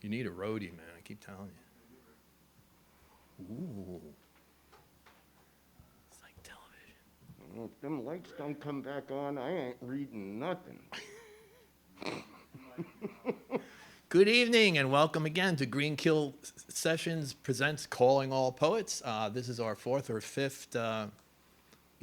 You need a roadie, man. I keep telling you. Ooh. It's like television. Well, if them lights don't come back on, I ain't reading nothing. Good evening and welcome again to Greenkill Sessions presents Calling All Poets. This is our fourth or fifth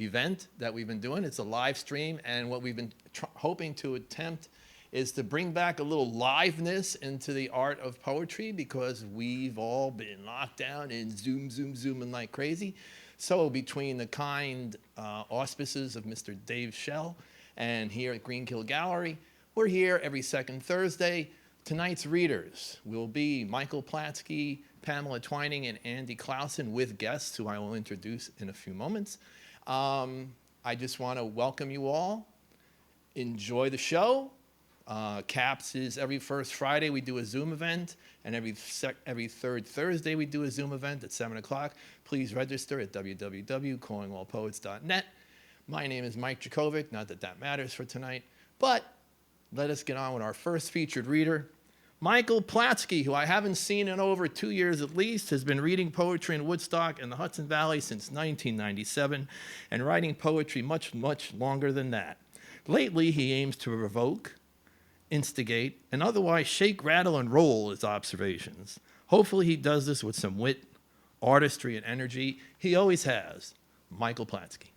event that we've been doing. It's a live stream, and what we've been hoping to attempt is to bring back a little liveness into the art of poetry, because we've all been locked down and zooming like crazy. So between the kind auspices of Mr. Dave Schell and here at Greenkill Gallery, we're here every second Thursday. Tonight's readers will be Michael Platsky, Pamela Twining, and Andy Clausen, with guests who I will introduce in a few moments. I just want to welcome you all. Enjoy the show. CAPS is every first Friday we do a Zoom event, and every third Thursday we do a Zoom event at 7 o'clock. Please register at www.callingallpoets.net. My name is Mike Jurkovic, not that that matters for tonight, but let us get on with our first featured reader. Michael Platsky, who I haven't seen in over 2 years at least, has been reading poetry in Woodstock and the Hudson Valley since 1997 and writing poetry much, much longer than that. Lately, he aims to provoke, instigate, and otherwise shake, rattle, and roll his observations. Hopefully he does this with some wit, artistry, and energy. He always has. Michael Platsky.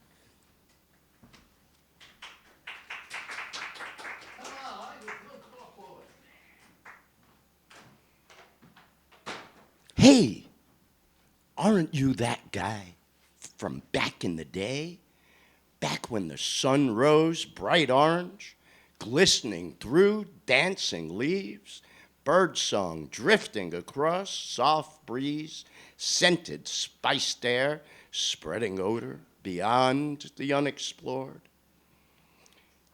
Hey, aren't you that guy from back in the day? Back when the sun rose bright orange, glistening through dancing leaves, birdsong drifting across, soft breeze, scented spiced air, spreading odor beyond the unexplored.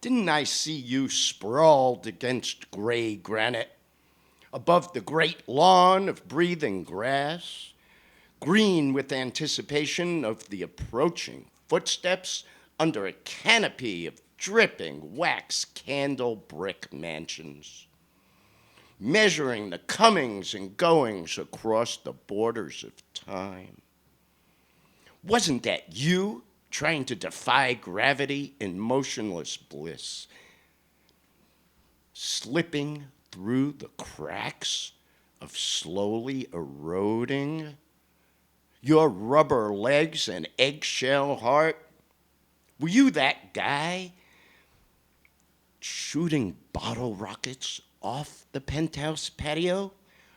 Didn't I see you sprawled against gray granite, above the great lawn of breathing grass, green with anticipation of the approaching footsteps under a canopy of dripping wax candle brick mansions, measuring the comings and goings across the borders of time? Wasn't that you trying to defy gravity in motionless bliss, slipping through the cracks of slowly eroding your rubber legs and eggshell heart? Were you that guy shooting bottle rockets off the penthouse patio,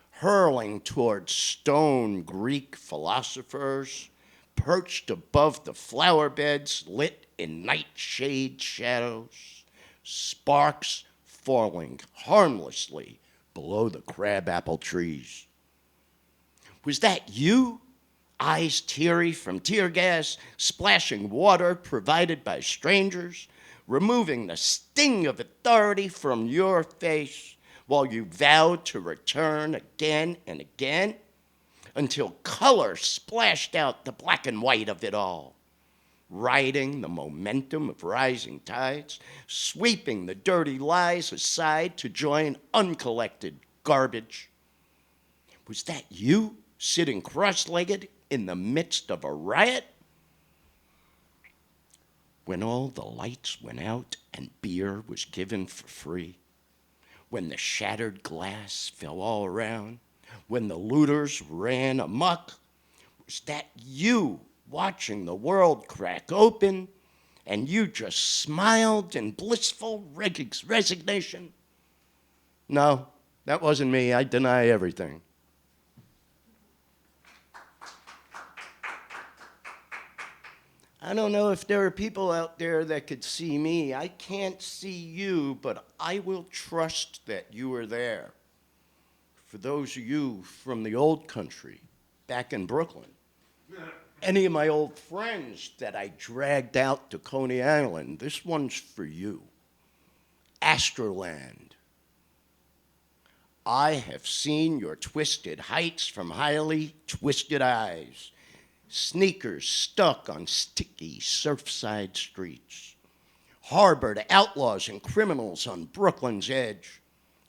hurling towards stone Greek philosophers perched above the flower beds lit in nightshade shadows, sparks falling harmlessly below the crabapple trees? Was that you, eyes teary from tear gas, splashing water provided by strangers, removing the sting of authority from your face while you vowed to return again and again until color splashed out the black and white of it all, riding the momentum of rising tides, sweeping the dirty lies aside to join uncollected garbage? Was that you sitting cross-legged in the midst of a riot when all the lights went out and beer was given for free, when the shattered glass fell all around, when the looters ran amok? Was that you watching the world crack open and you just smiled in blissful resignation? No, that wasn't me. I deny everything. I don't know if there are people out there that could see me. I can't see you, but I will trust that you are there. For those of you from the old country, back in Brooklyn, any of my old friends that I dragged out to Coney Island, this one's for you. Astroland. I have seen your twisted heights from highly twisted eyes. Sneakers stuck on sticky surfside streets. Harbored outlaws and criminals on Brooklyn's edge.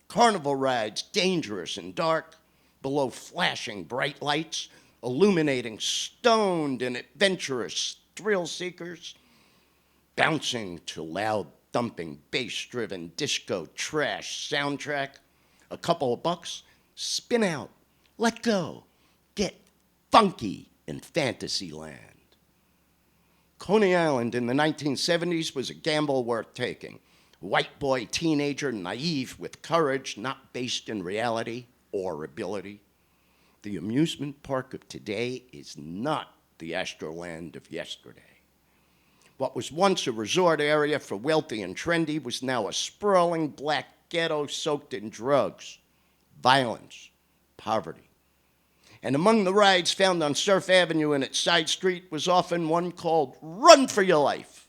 Carnival rides dangerous and dark, below flashing bright lights, illuminating stoned and adventurous thrill seekers, bouncing to loud thumping bass-driven disco trash soundtrack, a couple of bucks, spin out, let go, get funky in Fantasyland. Coney Island in the 1970s was a gamble worth taking. White boy teenager, naive with courage, not based in reality or ability. The amusement park of today is not the Astroland of yesterday. What was once a resort area for wealthy and trendy was now a sprawling black ghetto soaked in drugs, violence, poverty. And among the rides found on Surf Avenue and its side street was often one called Run for Your Life.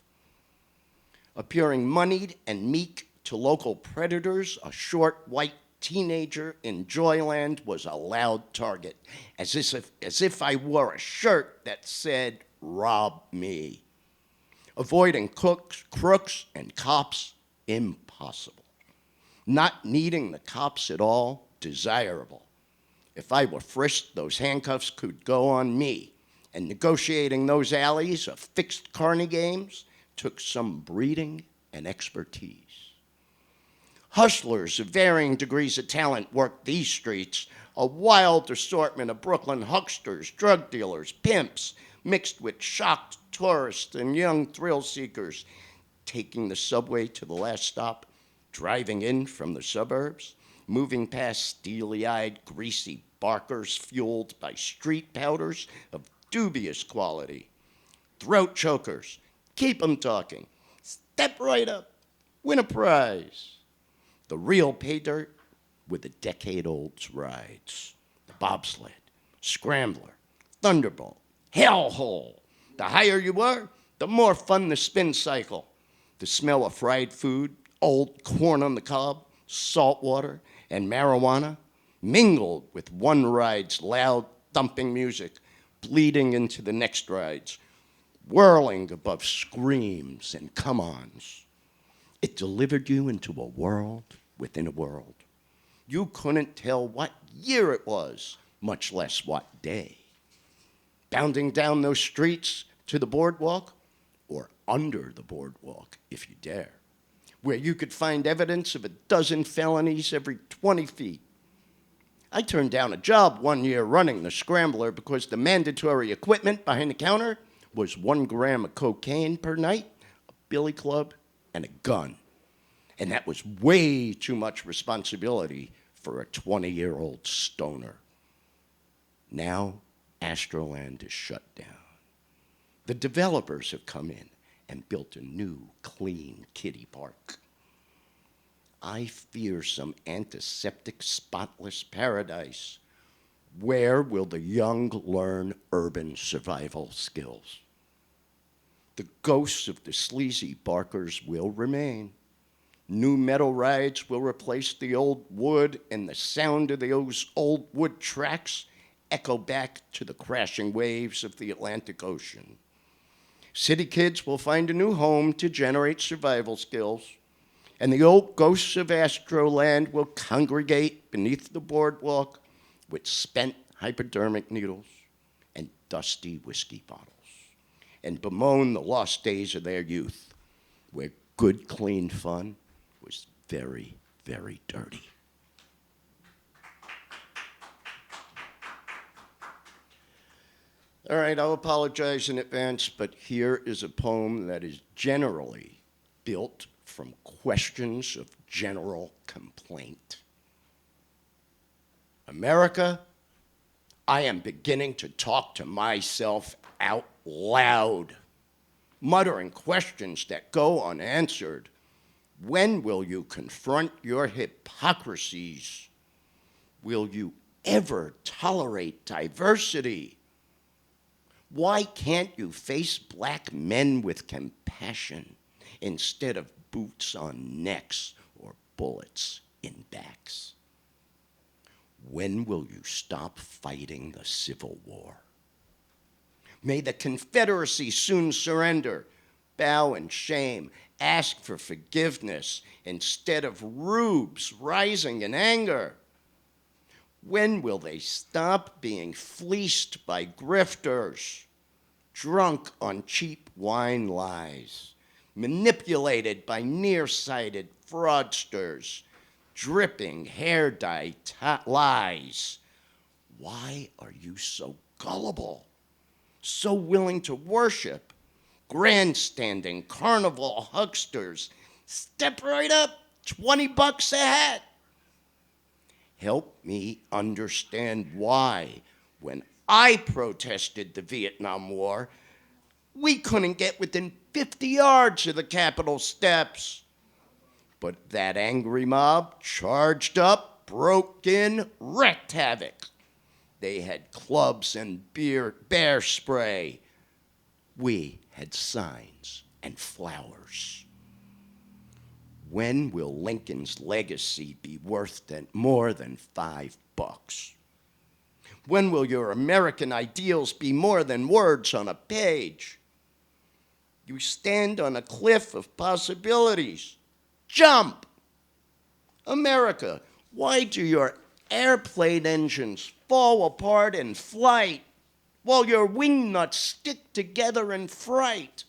Appearing moneyed and meek to local predators, a short white teenager in Joyland was a loud target, as if I wore a shirt that said, "Rob me." Avoiding crooks and cops, impossible. Not needing the cops at all, desirable. If I were frisked, those handcuffs could go on me, and negotiating those alleys of fixed carny games took some breeding and expertise. Hustlers of varying degrees of talent worked these streets, a wild assortment of Brooklyn hucksters, drug dealers, pimps, mixed with shocked tourists and young thrill seekers, taking the subway to the last stop, driving in from the suburbs, moving past steely-eyed, greasy barkers fueled by street powders of dubious quality, throat chokers, keep 'em talking, step right up, win a prize. The real pay dirt were the decade-old rides, the bobsled, scrambler, thunderbolt, hellhole. The higher you were, the more fun the spin cycle. The smell of fried food, old corn on the cob, salt water, and marijuana mingled with one ride's loud thumping music, bleeding into the next ride's, whirling above screams and come-ons. It delivered you into a world within a world. You couldn't tell what year it was, much less what day. Bounding down those streets to the boardwalk, or under the boardwalk, if you dare, where you could find evidence of a dozen felonies every 20 feet. I turned down a job one year running the scrambler because the mandatory equipment behind the counter was 1 gram of cocaine per night, a billy club, and a gun. And that was way too much responsibility for a 20-year-old stoner. Now, Astroland is shut down. The developers have come in and built a new, clean kiddie park. I fear some antiseptic, spotless paradise. Where will the young learn urban survival skills? The ghosts of the sleazy barkers will remain. New metal rides will replace the old wood, and the sound of those old wood tracks echo back to the crashing waves of the Atlantic Ocean. City kids will find a new home to generate survival skills, and the old ghosts of Astroland will congregate beneath the boardwalk with spent hypodermic needles and dusty whiskey bottles, and bemoan the lost days of their youth, where good, clean fun was very, very dirty. All right, I'll apologize in advance, but here is a poem that is generally built from questions of general complaint. America, I am beginning to talk to myself out loud, muttering questions that go unanswered. When will you confront your hypocrisies? Will you ever tolerate diversity? Why can't you face black men with compassion instead of boots on necks or bullets in backs? When will you stop fighting the Civil War? May the Confederacy soon surrender, bow in shame, ask for forgiveness instead of rubes rising in anger? When will they stop being fleeced by grifters, drunk on cheap wine lies, manipulated by nearsighted fraudsters, dripping hair dye lies? Why are you so gullible, so willing to worship grandstanding carnival hucksters? Step right up, $20 a hat. Help me understand why, when I protested the Vietnam War, we couldn't get within 50 yards of the Capitol steps. But that angry mob charged up, broke in, wreaked havoc. They had clubs and bear spray. We had signs and flowers. When will Lincoln's legacy be worth more than $5? When will your American ideals be more than words on a page? You stand on a cliff of possibilities. Jump! America, why do your airplane engines fall apart in flight while your wing nuts stick together in fright?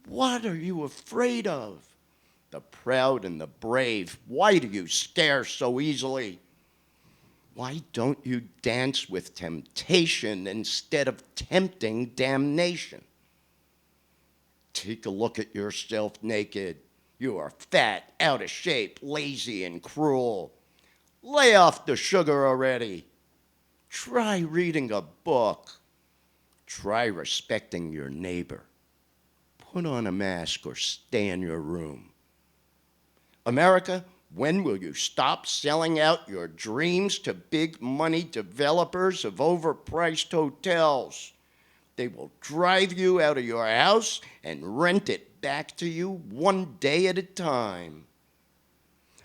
What are you afraid of? The proud and the brave, why do you scare so easily? Why don't you dance with temptation instead of tempting damnation? Take a look at yourself naked. You are fat, out of shape, lazy, and cruel. Lay off the sugar already. Try reading a book. Try respecting your neighbor. Put on a mask or stay in your room. America, when will you stop selling out your dreams to big money developers of overpriced hotels? They will drive you out of your house and rent it back to you one day at a time.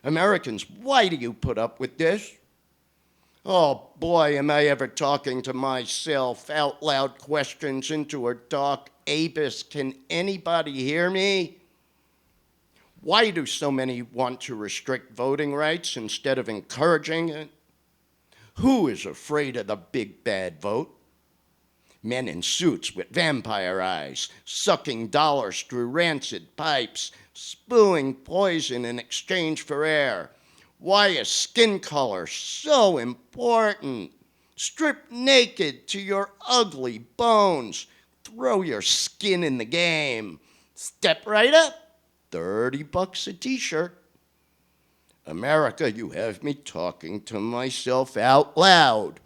Americans, why do you put up with this? Oh boy, am I ever talking to myself, out loud questions into a dark abyss. Can anybody hear me? Why do so many want to restrict voting rights instead of encouraging it? Who is afraid of the big bad vote? Men in suits with vampire eyes, sucking dollars through rancid pipes, spewing poison in exchange for air. Why is skin color so important? Strip naked to your ugly bones. Throw your skin in the game. Step right up. $30 a t-shirt. America, you have me talking to myself out loud,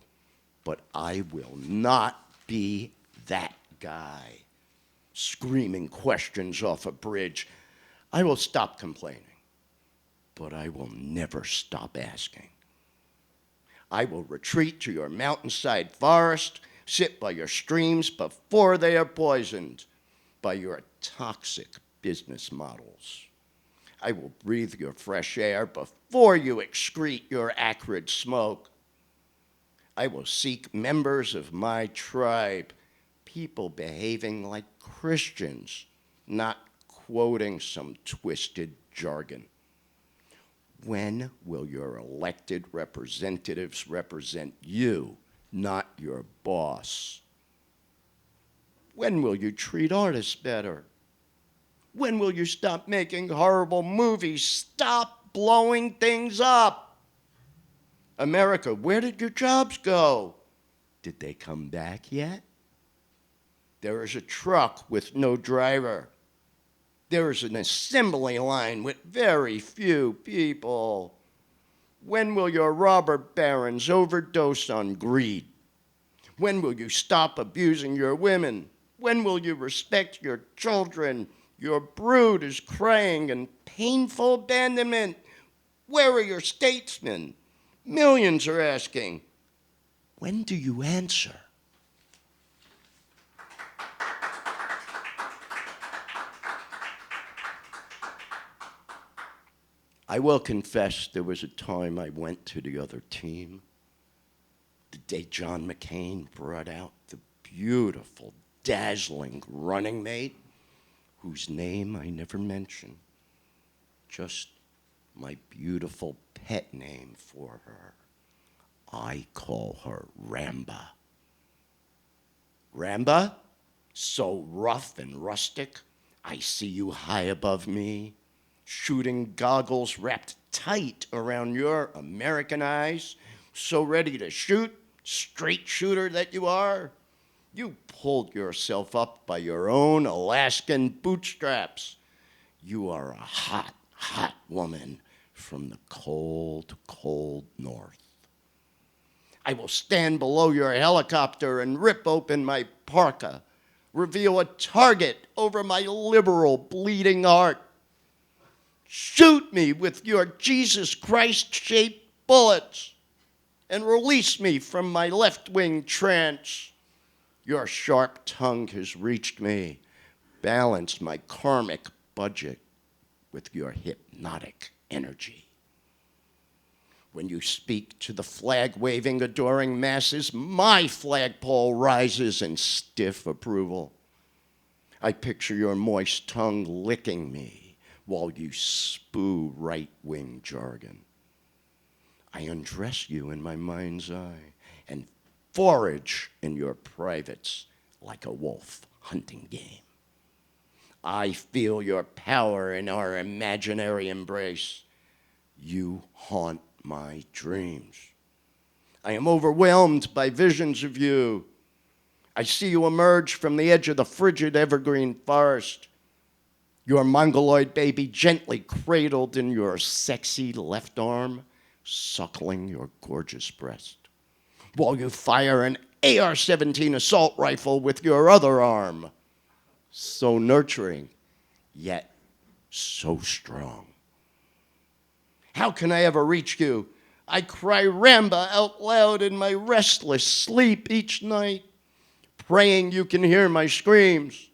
but I will not be that guy screaming questions off a bridge. I will stop complaining, but I will never stop asking. I will retreat to your mountainside forest, sit by your streams before they are poisoned by your toxic business models. I will breathe your fresh air before you excrete your acrid smoke. I will seek members of my tribe, people behaving like Christians, not quoting some twisted jargon. When will your elected representatives represent you, not your boss? When will you treat artists better? When will you stop making horrible movies? Stop blowing things up. America, where did your jobs go? Did they come back yet? There is a truck with no driver. There is an assembly line with very few people. When will your robber barons overdose on greed? When will you stop abusing your women? When will you respect your children? Your brood is crying in painful abandonment. Where are your statesmen? Millions are asking. When do you answer? I will confess there was a time I went to the other team. The day John McCain brought out the beautiful, dazzling running mate whose name I never mention, just my beautiful pet name for her. I call her Ramba. Ramba, so rough and rustic, I see you high above me, shooting goggles wrapped tight around your American eyes, so ready to shoot, straight shooter that you are. You pulled yourself up by your own Alaskan bootstraps. You are a hot, hot woman from the cold, cold north. I will stand below your helicopter and rip open my parka, reveal a target over my liberal bleeding heart. Shoot me with your Jesus Christ-shaped bullets and release me from my left-wing trance. Your sharp tongue has reached me. Balance my karmic budget with your hypnotic energy. When you speak to the flag-waving, adoring masses, my flagpole rises in stiff approval. I picture your moist tongue licking me while you spew right-wing jargon. I undress you in my mind's eye and forage in your privates like a wolf hunting game. I feel your power in our imaginary embrace. You haunt my dreams. I am overwhelmed by visions of you. I see you emerge from the edge of the frigid evergreen forest, your mongoloid baby gently cradled in your sexy left arm, suckling your gorgeous breast, while you fire an AR-17 assault rifle with your other arm, so nurturing, yet so strong. How can I ever reach you? I cry Ramba out loud in my restless sleep each night, praying you can hear my screams.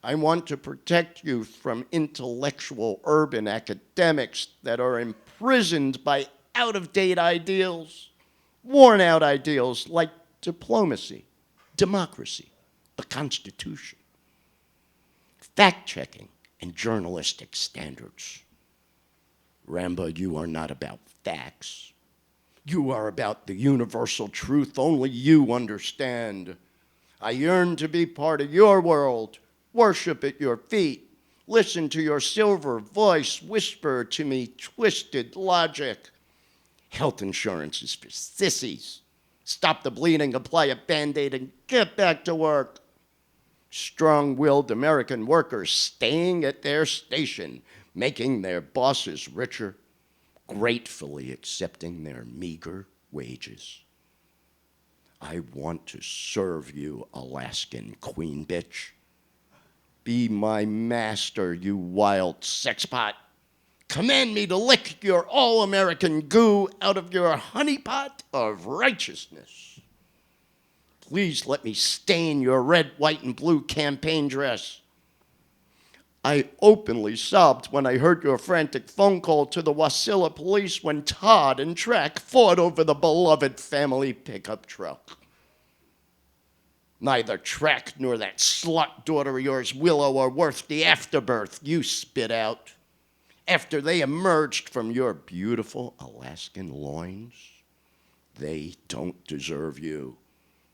I want to protect you from intellectual urban academics that are imprisoned by out-of-date ideals, worn-out ideals like diplomacy, democracy, the Constitution, fact-checking, and journalistic standards. Ramba, you are not about facts. You are about the universal truth only you understand. I yearn to be part of your world, worship at your feet, listen to your silver voice whisper to me twisted logic. Health insurance is for sissies. Stop the bleeding, apply a Band-Aid, and get back to work. Strong-willed American workers staying at their station, making their bosses richer, gratefully accepting their meager wages. I want to serve you, Alaskan queen bitch. Be my master, you wild sexpot. Command me to lick your all-American goo out of your honeypot of righteousness. Please let me stain your red, white, and blue campaign dress. I openly sobbed when I heard your frantic phone call to the Wasilla police when Todd and Track fought over the beloved family pickup truck. Neither Track nor that slut daughter of yours, Willow, are worth the afterbirth you spit out after they emerged from your beautiful Alaskan loins. They don't deserve you.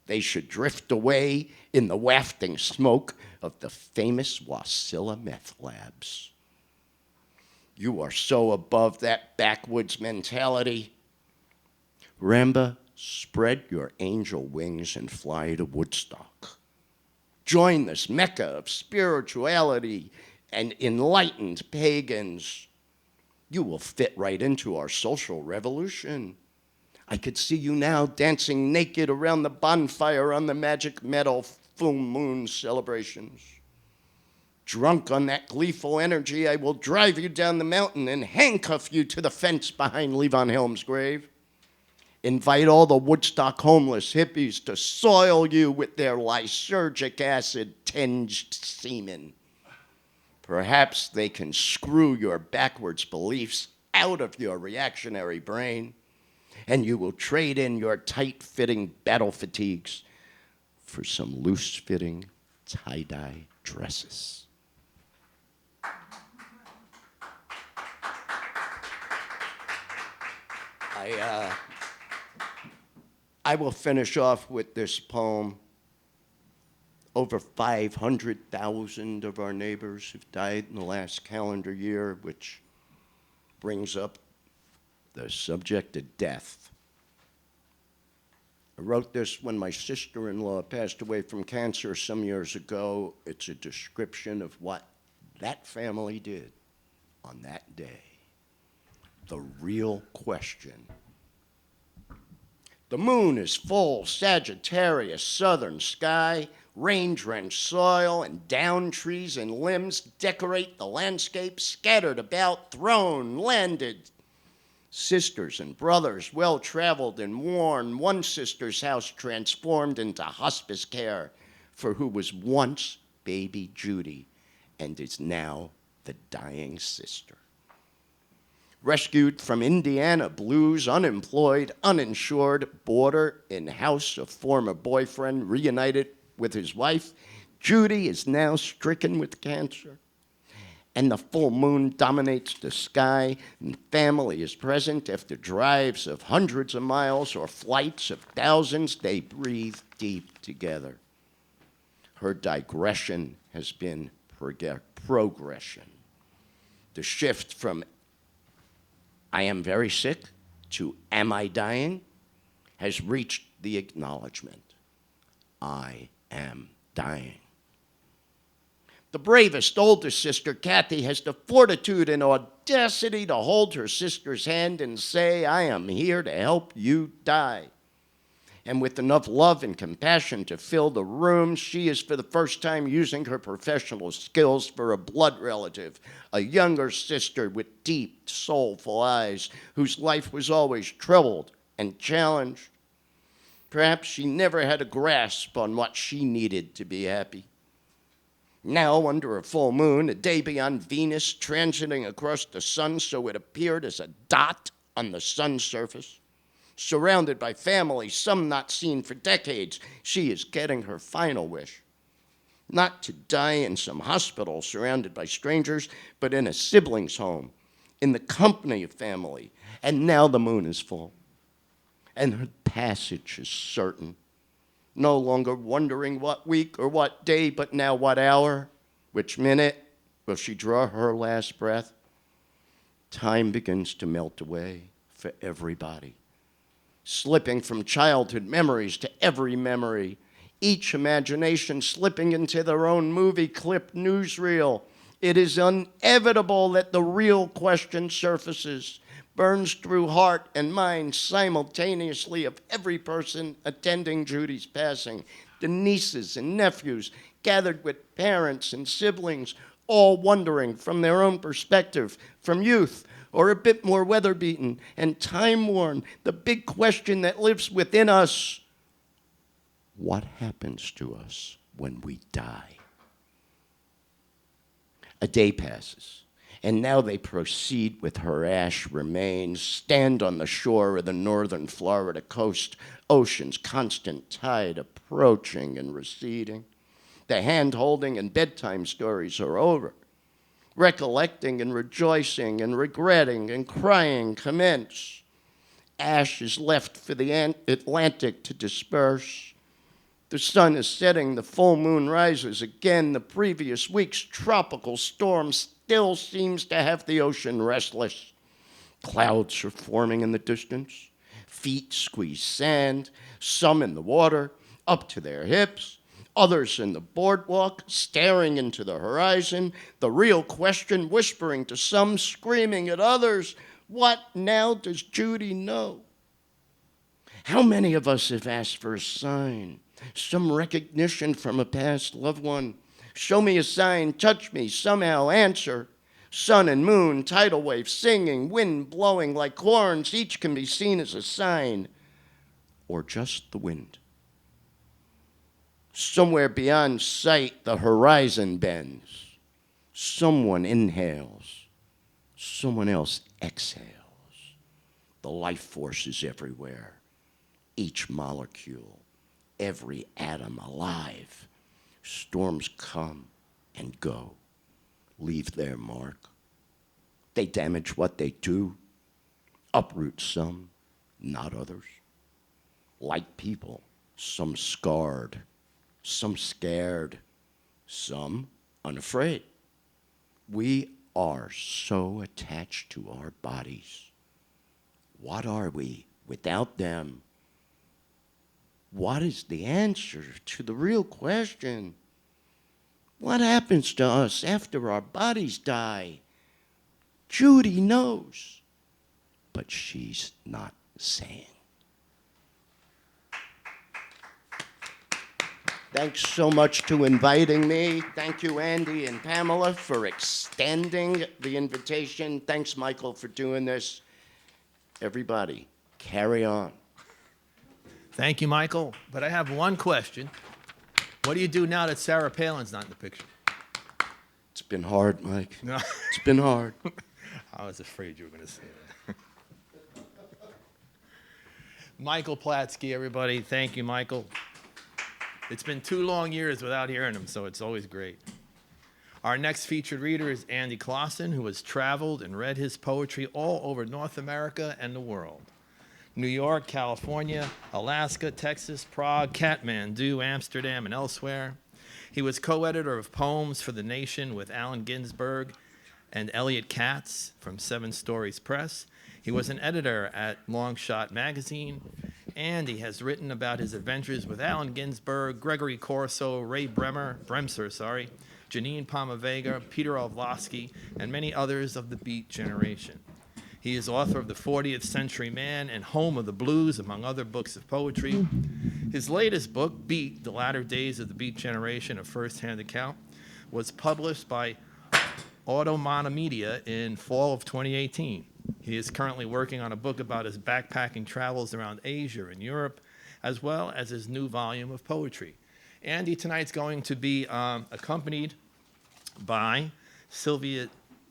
They should drift away in the wafting smoke of the famous Wasilla meth labs. You are so above that backwoods mentality. Ramba, spread your angel wings and fly to Woodstock. Join this mecca of spirituality and enlightened pagans. You will fit right into our social revolution. I could see you now dancing naked around the bonfire on the Magic Meadow full moon celebrations. Drunk on that gleeful energy, I will drive you down the mountain and handcuff you to the fence behind Levon Helm's grave. Invite all the Woodstock homeless hippies to soil you with their lysergic acid-tinged semen. Perhaps they can screw your backwards beliefs out of your reactionary brain, and you will trade in your tight-fitting battle fatigues for some loose-fitting tie-dye dresses. I will finish off with this poem. Over 500,000 of our neighbors have died in the last calendar year, which brings up the subject of death. I wrote this when my sister-in-law passed away from cancer some years ago. It's a description of what that family did on that day. The real question. The moon is full, Sagittarius, southern sky, rain-drenched soil and down trees and limbs decorate the landscape, scattered about, thrown, landed. Sisters and brothers, well-traveled and worn, one sister's house transformed into hospice care for who was once baby Judy and is now the dying sister. Rescued from Indiana blues, unemployed, uninsured, boarder in house of former boyfriend, reunited with his wife, Judy is now stricken with cancer. And the full moon dominates the sky, and family is present after drives of hundreds of miles or flights of thousands. They breathe deep together. Her digression has been progression. The shift from I am very sick to am I dying has reached the acknowledgement. I am dying. The bravest oldest sister, Kathy, has the fortitude and audacity to hold her sister's hand and say, I am here to help you die. And with enough love and compassion to fill the room, she is for the first time using her professional skills for a blood relative, a younger sister with deep, soulful eyes, whose life was always troubled and challenged. Perhaps she never had a grasp on what she needed to be happy. Now, under a full moon, a day beyond Venus, transiting across the sun so it appeared as a dot on the sun's surface, surrounded by family, some not seen for decades, she is getting her final wish. Not to die in some hospital surrounded by strangers, but in a sibling's home, in the company of family. And now the moon is full, and her passage is certain. No longer wondering what week or what day, but now what hour, which minute will she draw her last breath? Time begins to melt away for everybody, slipping from childhood memories to every memory, each imagination slipping into their own movie-clip newsreel. It is inevitable that the real question surfaces, burns through heart and mind simultaneously of every person attending Judy's passing. The nieces and nephews gathered with parents and siblings, all wondering from their own perspective, from youth or a bit more weather-beaten and time-worn, the big question that lives within us: what happens to us when we die? A day passes. And now they proceed with her ash remains, stand on the shore of the northern Florida coast, ocean's constant tide approaching and receding. The hand-holding and bedtime stories are over. Recollecting and rejoicing and regretting and crying commence. Ash is left for the Atlantic to disperse. The sun is setting, the full moon rises again. The previous week's tropical storm still seems to have the ocean restless. Clouds are forming in the distance. Feet squeeze sand, some in the water, up to their hips, others in the boardwalk, staring into the horizon. The real question whispering to some, screaming at others, what now does Judy know? How many of us have asked for a sign? Some recognition from a past loved one. Show me a sign, touch me, somehow answer. Sun and moon, tidal waves singing, wind blowing like horns, each can be seen as a sign. Or just the wind. Somewhere beyond sight, the horizon bends. Someone inhales. Someone else exhales. The life force is everywhere. Each molecule. Every atom alive. Storms come and go, leave their mark. They damage what they do, uproot some, not others. Like people, some scarred, some scared, some unafraid. We are so attached to our bodies. What are we without them? What is the answer to the real question? What happens to us after our bodies die? Judy knows, but she's not saying. Thanks so much to inviting me. Thank you, Andy and Pamela, for extending the invitation. Thanks, Michael, for doing this. Everybody, carry on. Thank you, Michael. But I have one question. What do you do now that Sarah Palin's not in the picture? It's been hard, Mike. No. It's been hard. I was afraid you were going to say that. Michael Platsky, everybody. Thank you, Michael. It's been 2 long years without hearing him, so it's always great. Our next featured reader is Andy Clausen, who has traveled and read his poetry all over North America and the world. New York, California, Alaska, Texas, Prague, Kathmandu, Amsterdam, and elsewhere. He was co-editor of Poems for the Nation with Allen Ginsberg and Elliot Katz from 7 Stories Press. He was an editor at Long Shot magazine, and he has written about his adventures with Allen Ginsberg, Gregory Corso, Ray Bremser, Janine Pomavega, Peter Ovlosky, and many others of the Beat generation. He is author of The 40th Century Man and Home of the Blues, among other books of poetry. His latest book, Beat, The Latter Days of the Beat Generation, a first-hand account, was published by Automata Media in fall of 2018. He is currently working on a book about his backpacking travels around Asia and Europe, as well as his new volume of poetry. Andy tonight's going to be accompanied by Sylvia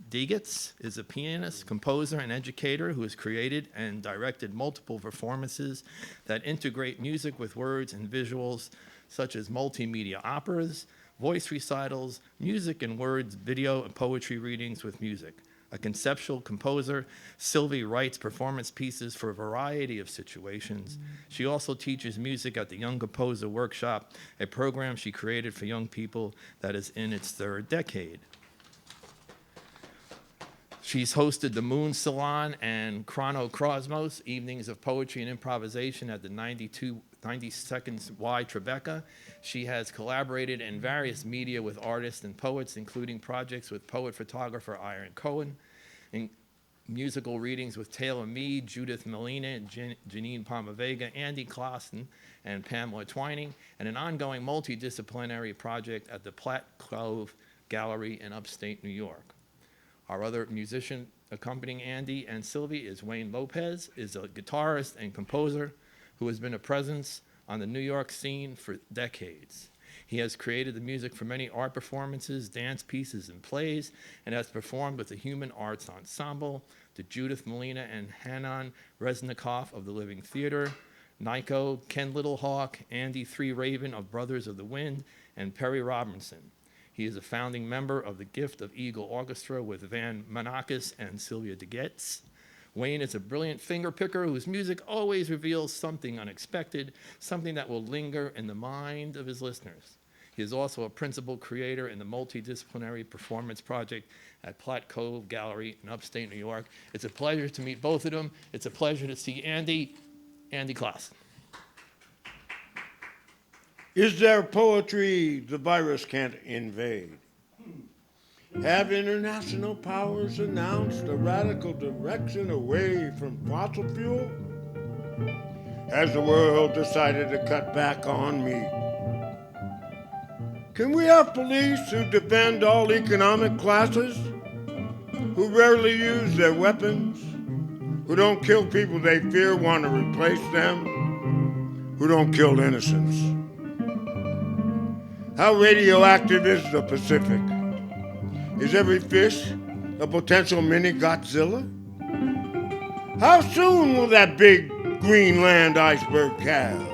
Digetz, is a pianist, composer, and educator who has created and directed multiple performances that integrate music with words and visuals, such as multimedia operas, voice recitals, music and words, video and poetry readings with music. A conceptual composer, Sylvie writes performance pieces for a variety of situations. She also teaches music at the Young Composer Workshop, a program she created for young people that is in its 3rd decade. She's hosted the Moon Salon and Chronocosmos, evenings of poetry and improvisation at the 92nd Y Tribeca. She has collaborated in various media with artists and poets, including projects with poet-photographer Iron Cohen, and musical readings with Taylor Mead, Judith Molina, Janine Pomavega, Andy Clausen, and Pamela Twining, and an ongoing multidisciplinary project at the Platt Cove Gallery in upstate New York. Our other musician accompanying Andy and Sylvie is Wayne Lopez, is a guitarist and composer who has been a presence on the New York scene for decades. He has created the music for many art performances, dance pieces, and plays, and has performed with the Human Arts Ensemble, the Judith Molina and Hanan Resnikoff of the Living Theater, Nico, Ken Littlehawk, Andy Three Raven of Brothers of the Wind, and Perry Robinson. He is a founding member of the Gift of Eagle Orchestra with Van Manakis and Sylvia Digetz. Wayne is a brilliant finger picker whose music always reveals something unexpected, something that will linger in the mind of his listeners. He is also a principal creator in the multidisciplinary performance project at Platt Cove Gallery in upstate New York. It's a pleasure to meet both of them. It's a pleasure to see Andy Clausen. Is there poetry the virus can't invade? Have international powers announced a radical direction away from fossil fuel? Has the world decided to cut back on meat? Can we have police who defend all economic classes, who rarely use their weapons, who don't kill people they fear want to replace them, who don't kill innocents? How radioactive is the Pacific? Is every fish a potential mini Godzilla? How soon will that big Greenland iceberg calve?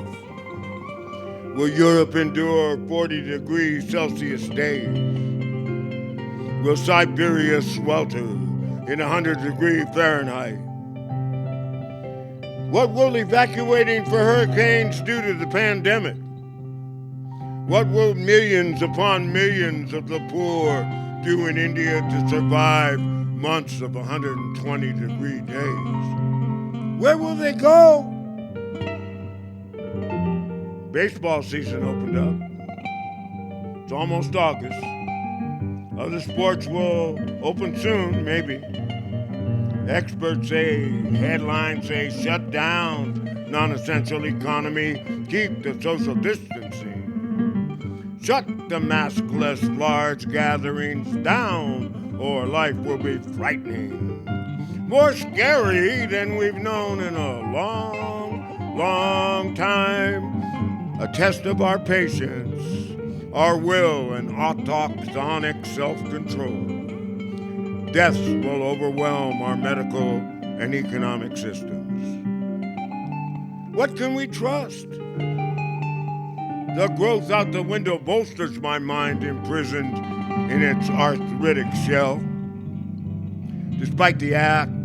Will Europe endure 40 degrees Celsius days? Will Siberia swelter in 100 degrees Fahrenheit? What will evacuating for hurricanes do to the pandemic? What will millions upon millions of the poor do in India to survive months of 120-degree days? Where will they go? Baseball season opened up. It's almost August. Other sports will open soon, maybe. Experts say, headlines say, shut down non-essential economy, keep the social distancing. Shut the maskless large gatherings down, or life will be frightening. More scary than we've known in a long, long time. A test of our patience, our will, and autochthonic self-control. Deaths will overwhelm our medical and economic systems. What can we trust? The growth out the window bolsters my mind imprisoned in its arthritic shell. Despite the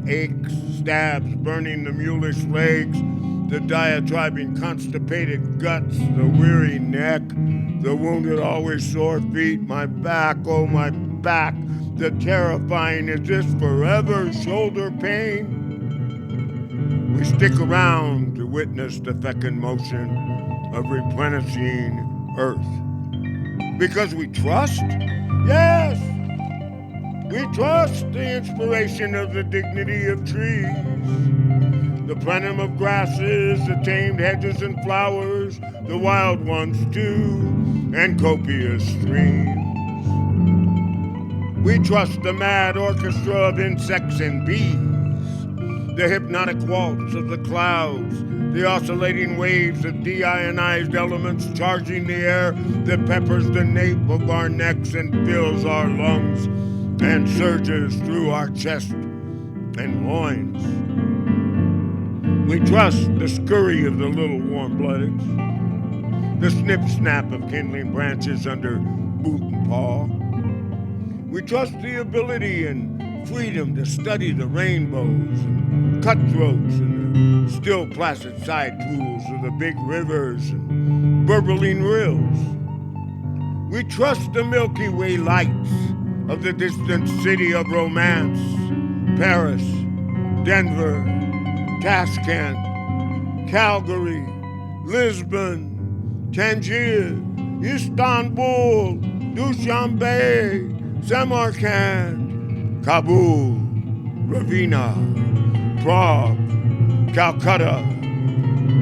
aches, stabs, burning the mulish legs, the diatribing constipated guts, the weary neck, the wounded always sore feet, my back, oh my back, the terrifying is this forever shoulder pain. We stick around to witness the fecund motion of replenishing earth. Because we trust? Yes! We trust the inspiration of the dignity of trees, the plenum of grasses, the tamed hedges and flowers, the wild ones too, and copious streams. We trust the mad orchestra of insects and bees, the hypnotic waltz of the clouds, the oscillating waves of deionized elements charging the air that peppers the nape of our necks and fills our lungs and surges through our chest and loins. We trust the scurry of the little warm-bloodeds, the snip-snap of kindling branches under boot and paw. We trust the ability and freedom to study the rainbows and cutthroats and the still placid side pools of the big rivers and burbling rills. We trust the Milky Way lights of the distant city of romance, Paris, Denver, Tashkent, Calgary, Lisbon, Tangier, Istanbul, Dushanbe, Samarkand, Kabul, Ravenna, Prague, Calcutta,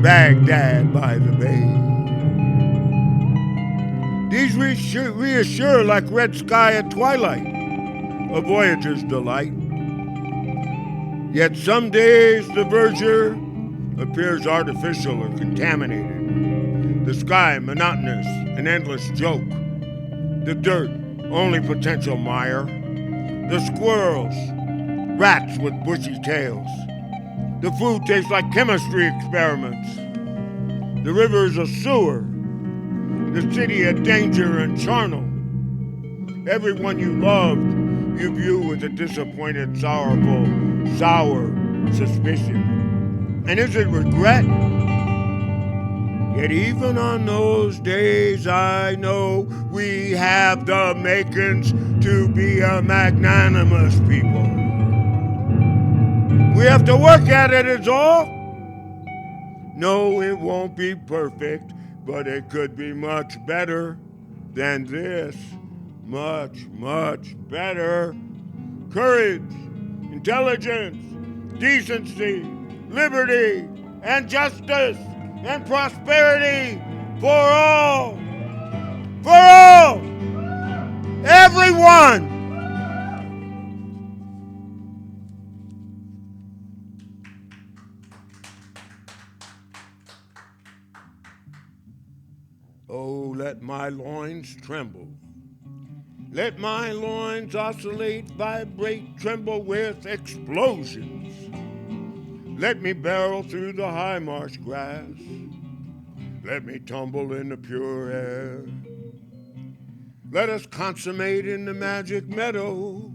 Baghdad by the Bay. These reassure like red sky at twilight, a voyager's delight. Yet some days the verdure appears artificial or contaminated. The sky monotonous, an endless joke. The dirt, only potential mire. The squirrels, rats with bushy tails. The food tastes like chemistry experiments. The river is a sewer. The city a danger and charnel. Everyone you loved, you view with a disappointed, sorrowful, sour suspicion. And is it regret? Yet even on those days I know we have the makings to be a magnanimous people. We have to work at it is all. No, it won't be perfect, but it could be much better than this. Much, much better. Courage, intelligence, decency, liberty, and justice, and prosperity for all. For all. Everyone. Oh, let my loins tremble. Let my loins oscillate, vibrate, tremble with explosions. Let me barrel through the high marsh grass. Let me tumble in the pure air. Let us consummate in the magic meadow.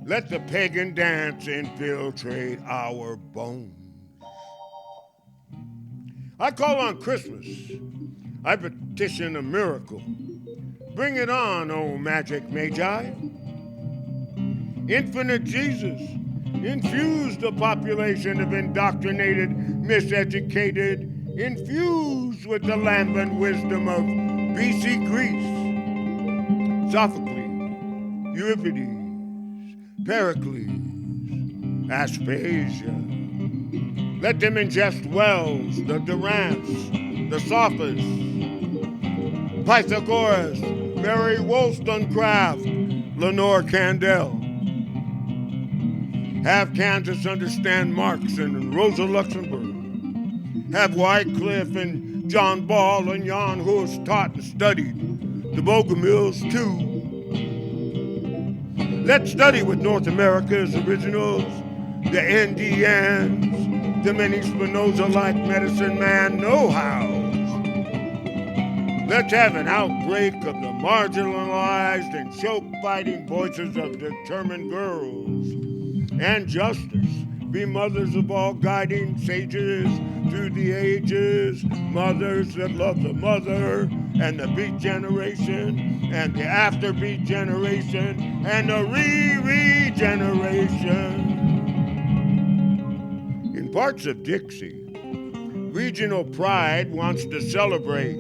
Let the pagan dance infiltrate our bones. I call on Christmas. I petition a miracle. Bring it on, O magic magi. Infinite Jesus, infuse the population of indoctrinated, miseducated, infused with the lambent wisdom of BC Greece. Sophocles, Euripides, Pericles, Aspasia. Let them ingest Wells, the Durants, the Sophos, Pythagoras, Mary Wollstonecraft, Lenore Candell. Have Kansas understand Marx and Rosa Luxemburg. Have Wycliffe and John Ball and Jan Hus taught and studied the Bogomils too. Let's study with North America's originals, the Indians, the many Spinoza-like medicine man know-hows. Let's have an outbreak of the marginalized and choke-fighting voices of determined girls. And justice be mothers of all guiding sages through the ages, mothers that love the mother and the beat generation and the after-beat generation and the re-generation. In parts of Dixie, regional pride wants to celebrate.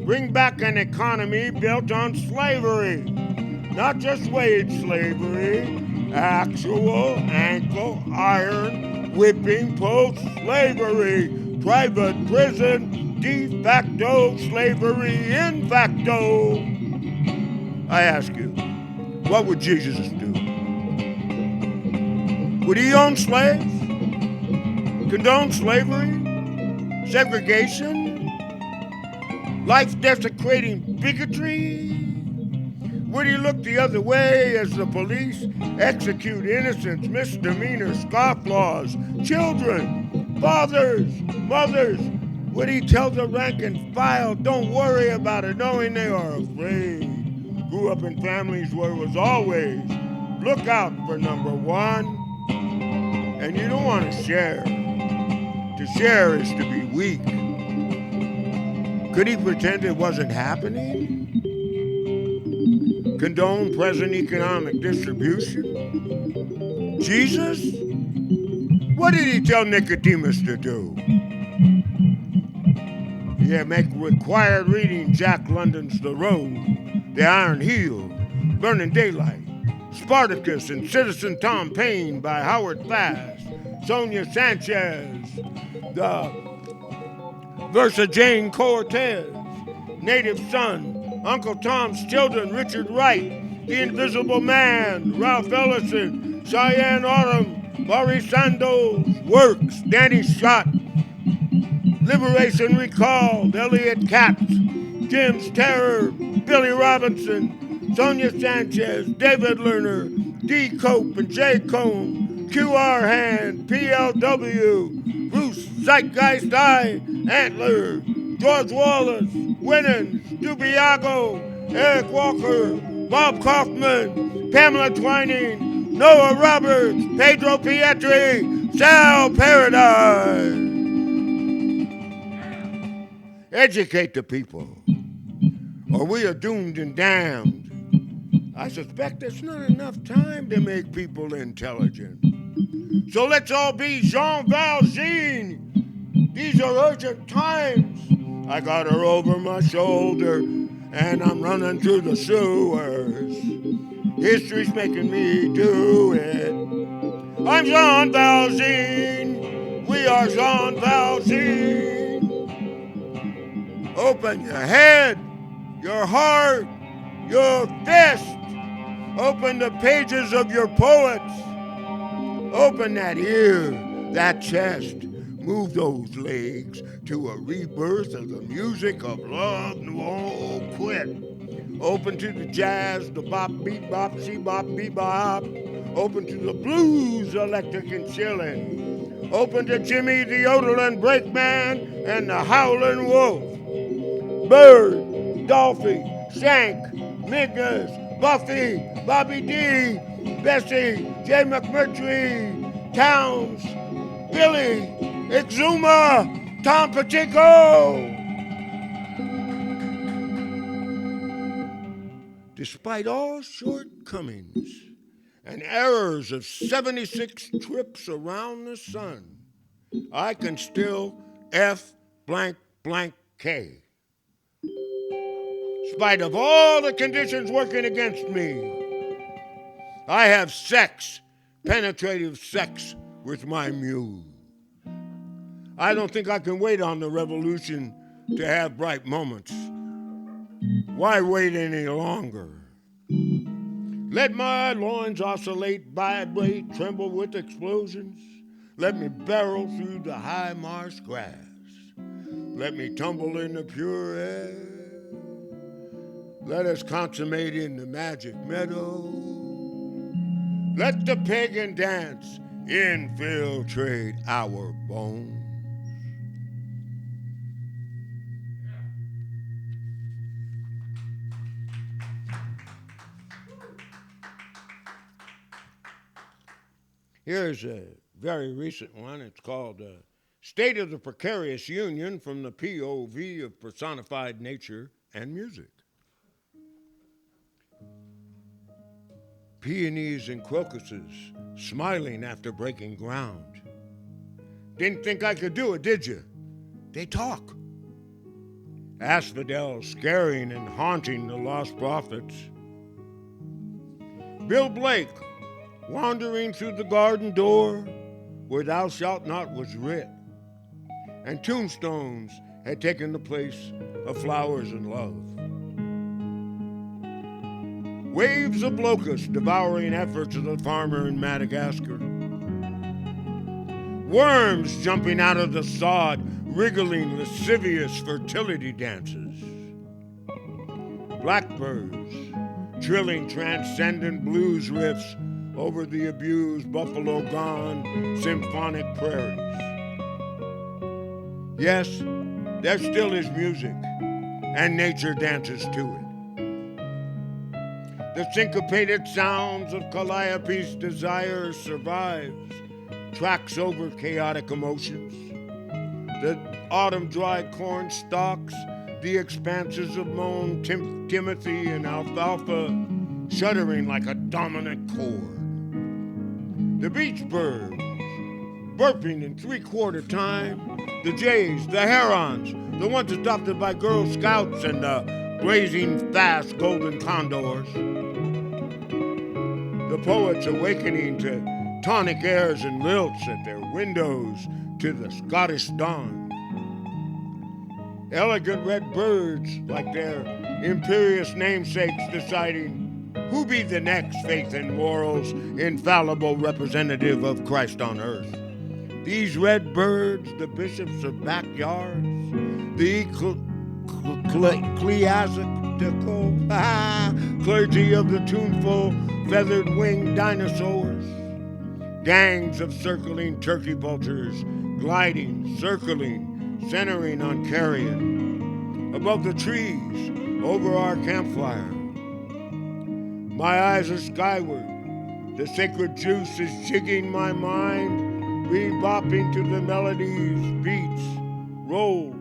Bring back an economy built on slavery, not just wage slavery, actual ankle iron whipping post-slavery, private prison, de facto slavery in facto. I ask you, what would Jesus do? Would he own slaves? Condone slavery? Segregation? Life-desecrating bigotry? Would he look the other way as the police execute innocents, misdemeanors, scofflaws, children, fathers, mothers? Would he tell the rank and file, don't worry about it, knowing they are afraid? Grew up in families where it was always, look out for number one. And you don't want to share. To share is to be weak. Could he pretend it wasn't happening? Condone present economic distribution? Jesus? What did he tell Nicodemus to do? Yeah, make required reading Jack London's The Road, The Iron Heel, Burning Daylight, Spartacus and Citizen Tom Paine by Howard Fast, Sonia Sanchez, the verse of Jane Cortez, Native Son, Uncle Tom's Children, Richard Wright, The Invisible Man, Ralph Ellison, Cheyenne Autumn, Maurice Sandoz, Works, Danny Schott, Liberation Recalled, Elliot Katz, Jim's Terror, Billy Robinson, Sonia Sanchez, David Lerner, D. Cope and J. Cone, QR Hand, PLW, Bruce Zeitgeist I, Antler, George Wallace, Winans, Dubiago, Eric Walker, Bob Kaufman, Pamela Twining, Noah Roberts, Pedro Pietri, Sal Paradise. Educate the people, or we are doomed and damned. I suspect there's not enough time to make people intelligent. So let's all be Jean Valjean. These are urgent times. I got her over my shoulder, and I'm running through the sewers. History's making me do it. I'm Jean Valjean. We are Jean Valjean. Open your head, your heart, your fist. Open the pages of your poets. Open that ear, that chest. Move those legs to a rebirth of the music of love won't quit. Open to the jazz, the bop, beat, bop, she-bop, bebop. Open to the blues, electric and chillin'. Open to Jimmy the yodeling brakeman and the howling wolf. Bird, Dolphy, Shank, Mingus, Buffy, Bobby D, Bessie, Jay McMurtry, Towns, Billy, Exuma, Tom Pacheco! Despite all shortcomings and errors of 76 trips around the sun, I can still F blank blank K. In spite of all the conditions working against me, I have sex, penetrative sex with my muse. I don't think I can wait on the revolution to have bright moments. Why wait any longer? Let my loins oscillate, vibrate, tremble with explosions. Let me barrel through the high marsh grass. Let me tumble in the pure air. Let us consummate in the magic meadow. Let the pagan dance infiltrate our bones. Here's a very recent one. It's called State of the Precarious Union from the POV of Personified Nature and Music. Peonies and crocuses smiling after breaking ground. Didn't think I could do it, did you? They talk. Asphodels scaring and haunting the lost prophets. Bill Blake wandering through the garden door where thou shalt not was writ, and tombstones had taken the place of flowers and love. Waves of locusts devouring efforts of the farmer in Madagascar. Worms jumping out of the sod, wriggling lascivious fertility dances. Blackbirds trilling transcendent blues riffs over the abused buffalo gone symphonic prairies. Yes, there still is music, and nature dances to it. The syncopated sounds of Calliope's desire survives, tracks over chaotic emotions. The autumn dry corn stalks, the expanses of mown Timothy and alfalfa, shuddering like a dominant chord. The beach birds, burping in three-quarter time, the jays, the herons, the ones adopted by Girl Scouts, and the blazing fast golden condors. The poets awakening to tonic airs and lilts at their windows to the Scottish dawn. Elegant red birds, like their imperious namesakes, deciding who be the next faith and morals infallible representative of Christ on earth. These red birds, the bishops of backyards, the ecclesiastical clergy of the tuneful, feathered-winged dinosaurs, gangs of circling turkey vultures, gliding, circling, centering on carrion, above the trees, over our campfire. My eyes are skyward, the sacred juice is jigging my mind, re-bopping to the melodies, beats, rolls,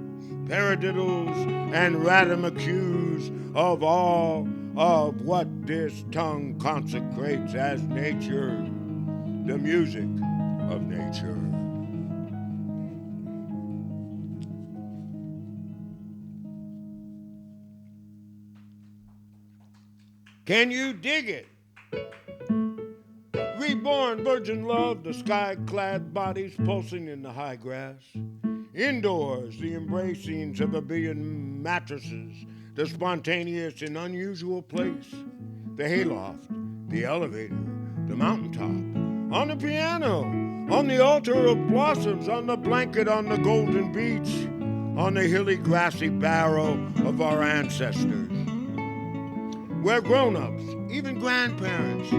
paradiddles, and radamucues of all of what this tongue consecrates as nature, the music of nature. Can you dig it? Reborn virgin love, the sky-clad bodies pulsing in the high grass. Indoors, the embracings of a billion mattresses, the spontaneous and unusual place. The hayloft, the elevator, the mountaintop. On the piano, on the altar of blossoms, on the blanket on the golden beach, on the hilly grassy barrow of our ancestors. Where grown-ups, even grandparents,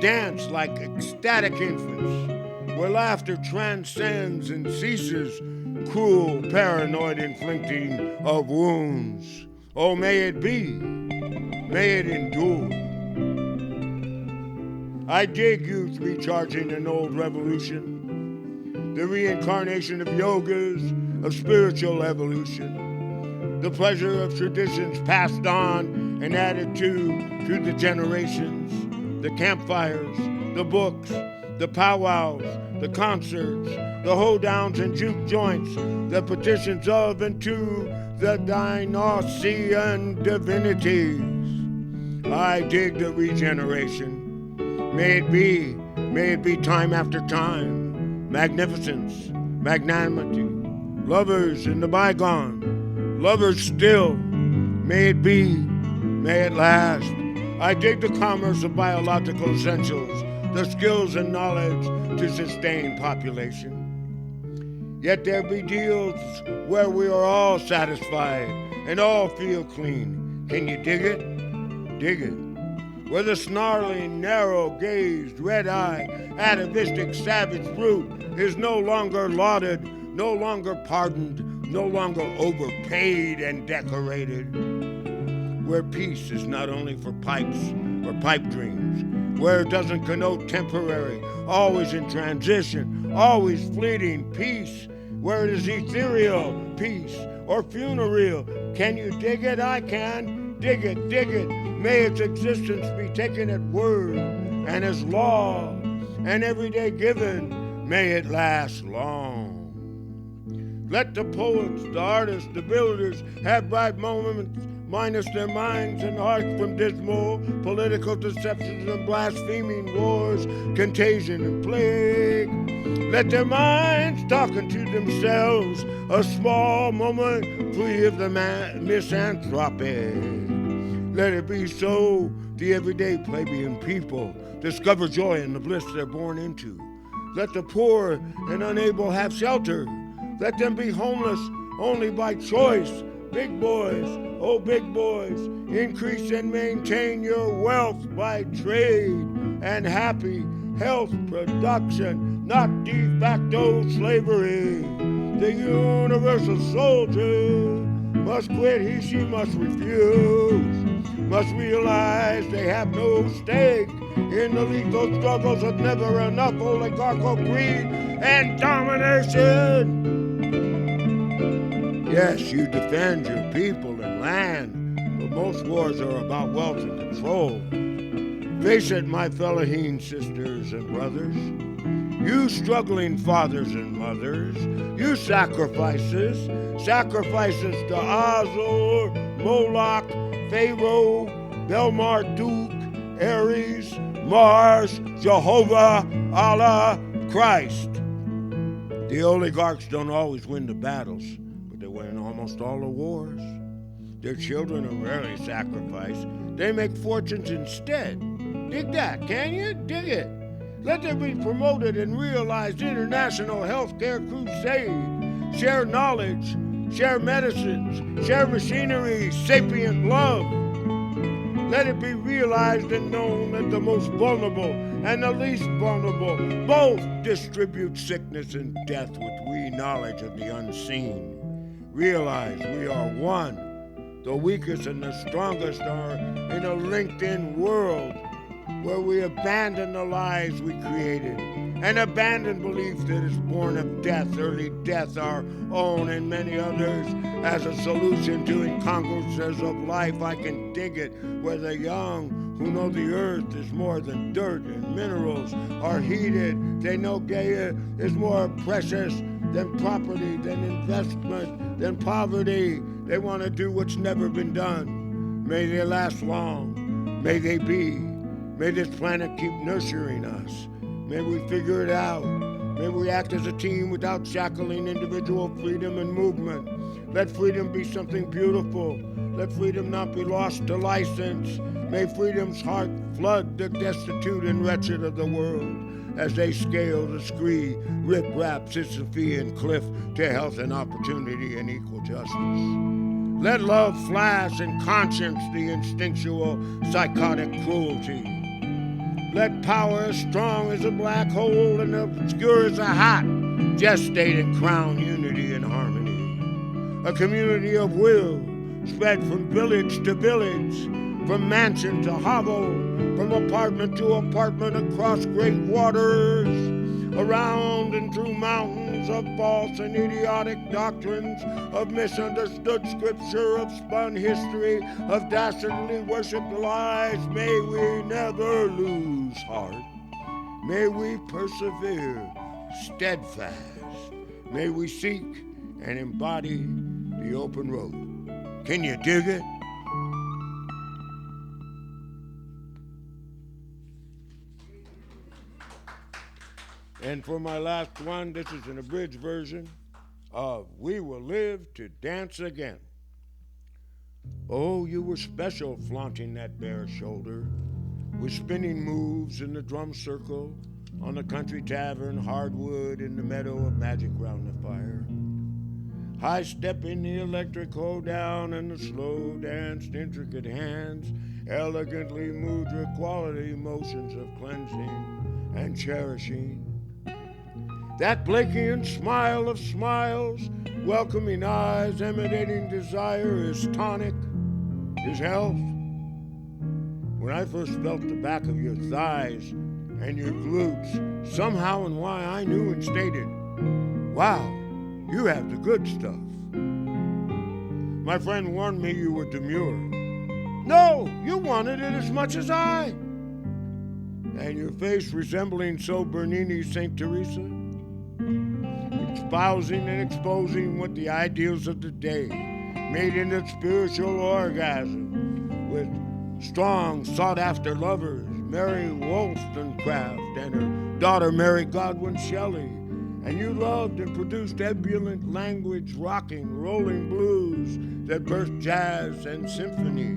dance like ecstatic infants, where laughter transcends and ceases cruel, paranoid inflicting of wounds. Oh, may it be, may it endure. I dig youth recharging an old revolution, the reincarnation of yogas, of spiritual evolution, the pleasure of traditions passed on and added to through the generations, the campfires, the books, the powwows, the concerts, the hoedowns and juke joints, the petitions of and to the Dionysian divinities. I dig the regeneration. May it be time after time, magnificence, magnanimity, lovers in the bygone, lovers still. May it be, may it last. I dig the commerce of biological essentials, the skills and knowledge to sustain population. Yet there be deals where we are all satisfied and all feel clean. Can you dig it? Dig it. Where the snarling, narrow-gazed, red-eyed, atavistic savage brute is no longer lauded, no longer pardoned, no longer overpaid and decorated. Where peace is not only for pipes or pipe dreams, where it doesn't connote temporary, always in transition, always fleeting peace, where it is ethereal peace or funereal. Can you dig it? I can. Dig it, dig it. May its existence be taken at word and as law, and every day given, may it last long. Let the poets, the artists, the builders have bright moments, minus their minds and hearts from dismal political deceptions and blaspheming wars, contagion and plague. Let their minds talking to themselves, a small moment free of the misanthropic. Let it be so the everyday plebeian people discover joy in the bliss they're born into. Let the poor and unable have shelter. Let them be homeless only by choice. Big boys, oh big boys, increase and maintain your wealth by trade and happy health production, not de facto slavery. The universal soldier must quit, he, she must refuse, must realize they have no stake in the lethal struggles of never enough oligarchical greed and domination. Yes, you defend your people and land, but most wars are about wealth and control. Face it, my fellaheen sisters and brothers, you struggling fathers and mothers, you sacrifices to Azor, Moloch, Pharaoh, Belmarduk, Ares, Mars, Jehovah, Allah, Christ. The oligarchs don't always win the battles, but they win almost all the wars. Their children are rarely sacrificed. They make fortunes instead. Dig that, can you? Dig it. Let there be promoted and realized international healthcare crusade. Share knowledge, share medicines, share machinery, sapient love. Let it be realized and known that the most vulnerable and the least vulnerable both distribute sickness and death with knowledge of the unseen. Realize we are one. The weakest and the strongest are in a linked-in world where we abandon the lies we created and abandon belief that is born of death, early death, our own and many others, as a solution to incongruences of life. I can dig it where the young who know the earth is more than dirt and minerals are heated. They know Gaia is more precious than property, than investment, than poverty. They want to do what's never been done. May they last long. May they be. May this planet keep nurturing us. May we figure it out. May we act as a team without shackling individual freedom and movement. Let freedom be something beautiful. Let freedom not be lost to license. May freedom's heart flood the destitute and wretched of the world as they scale the scree, rip-rap, Sisyphean cliff to health and opportunity and equal justice. Let love flash and conscience the instinctual, psychotic cruelty. Let power as strong as a black hole and obscure as a hat gestate and crown unity and harmony. A community of will spread from village to village, from mansion to hovel, from apartment to apartment across great waters, around and through mountains, thousands of false and idiotic doctrines, of misunderstood scripture, of spun history, of dastardly worshipped lies. May we never lose heart. May we persevere steadfast. May we seek and embody the open road. Can you dig it? And for my last one, this is an abridged version of We Will Live to Dance Again. Oh, you were special, flaunting that bare shoulder, with spinning moves in the drum circle, on the country tavern, hardwood in the meadow of magic round the fire. High-stepping the electric hoedown and the slow-danced intricate hands, elegantly mudra quality motions of cleansing and cherishing. That Blakean smile of smiles, welcoming eyes, emanating desire, is tonic, is health. When I first felt the back of your thighs and your glutes, somehow and why I knew and stated, wow, you have the good stuff. My friend warned me you were demure. No, you wanted it as much as I. And your face resembling so Bernini's St. Teresa, espousing and exposing what the ideals of the day made into spiritual orgasm with strong, sought-after lovers, Mary Wollstonecraft and her daughter Mary Godwin Shelley. And you loved and produced ebullient language, rocking, rolling blues that birthed jazz and symphony.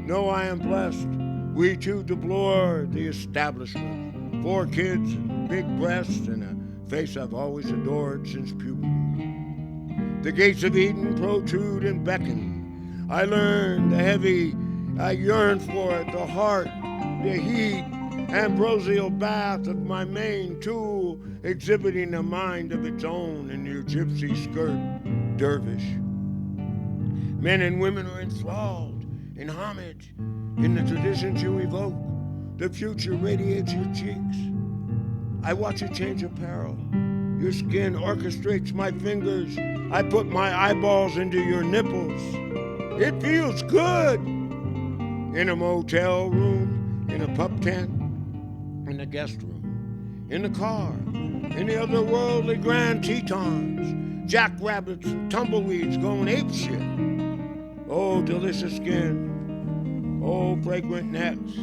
No, I am blessed. We too deplore the establishment. 4 kids, and big breasts, and a face I've always adored since puberty. The gates of Eden protrude and beckon. I learned the heavy, I yearn for it, the heart, the heat, ambrosial bath of my main tool, exhibiting a mind of its own in your gypsy skirt, dervish. Men and women are enthralled in homage, in the traditions you evoke. The future radiates your cheeks. I watch you change apparel. Your skin orchestrates my fingers. I put my eyeballs into your nipples. It feels good. In a motel room, in a pub tent, in the guest room, in the car, in the otherworldly grand tetons, jackrabbits and tumbleweeds going apeshit. Oh, delicious skin. Oh, fragrant necks.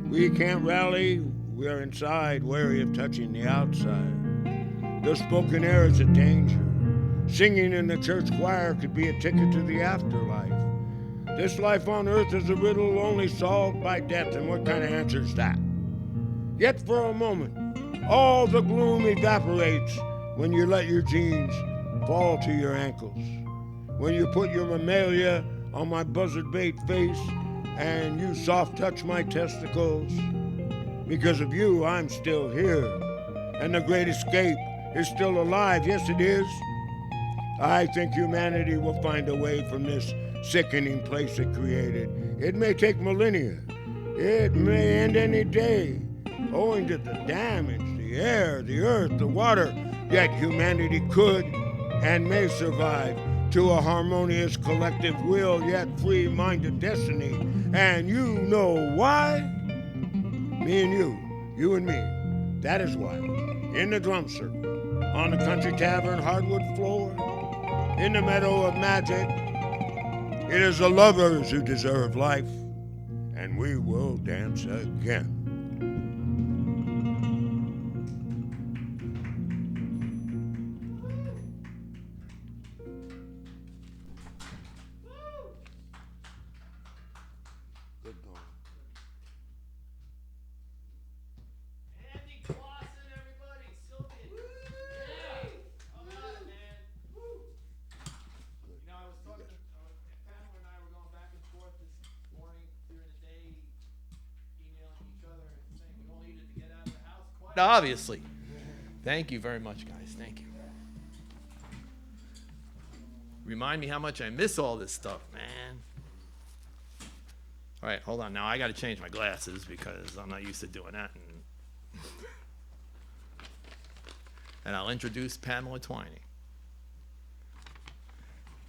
We can't rally. We are inside, wary of touching the outside. The spoken air is a danger. Singing in the church choir could be a ticket to the afterlife. This life on earth is a riddle only solved by death, and what kind of answer is that? Yet for a moment, all the gloom evaporates when you let your jeans fall to your ankles. When you put your mammalia on my buzzard-bait face and you soft-touch my testicles. Because of you, I'm still here. And the great escape is still alive. Yes, it is. I think humanity will find a way from this sickening place it created. It may take millennia. It may end any day, owing to the damage, the air, the earth, the water. Yet humanity could and may survive to a harmonious collective will, yet free-minded destiny. And you know why? Me and you and me. That is why. In the drum circle, on the country tavern hardwood floor, in the meadow of magic, it is the lovers who deserve life, and we will dance again. Good going. Andy Clausen, everybody, Silken. Hey, how about it, man? You know, I was talking, Pamela and I were going back and forth this morning during the day, emailing each other and saying we all needed to get out of the house. Quite obviously. Thank you very much, guys. Thank you. Remind me how much I miss all this stuff, man. All right, hold on. Now I got to change my glasses because I'm not used to doing that. and I'll introduce Pamela Twiney.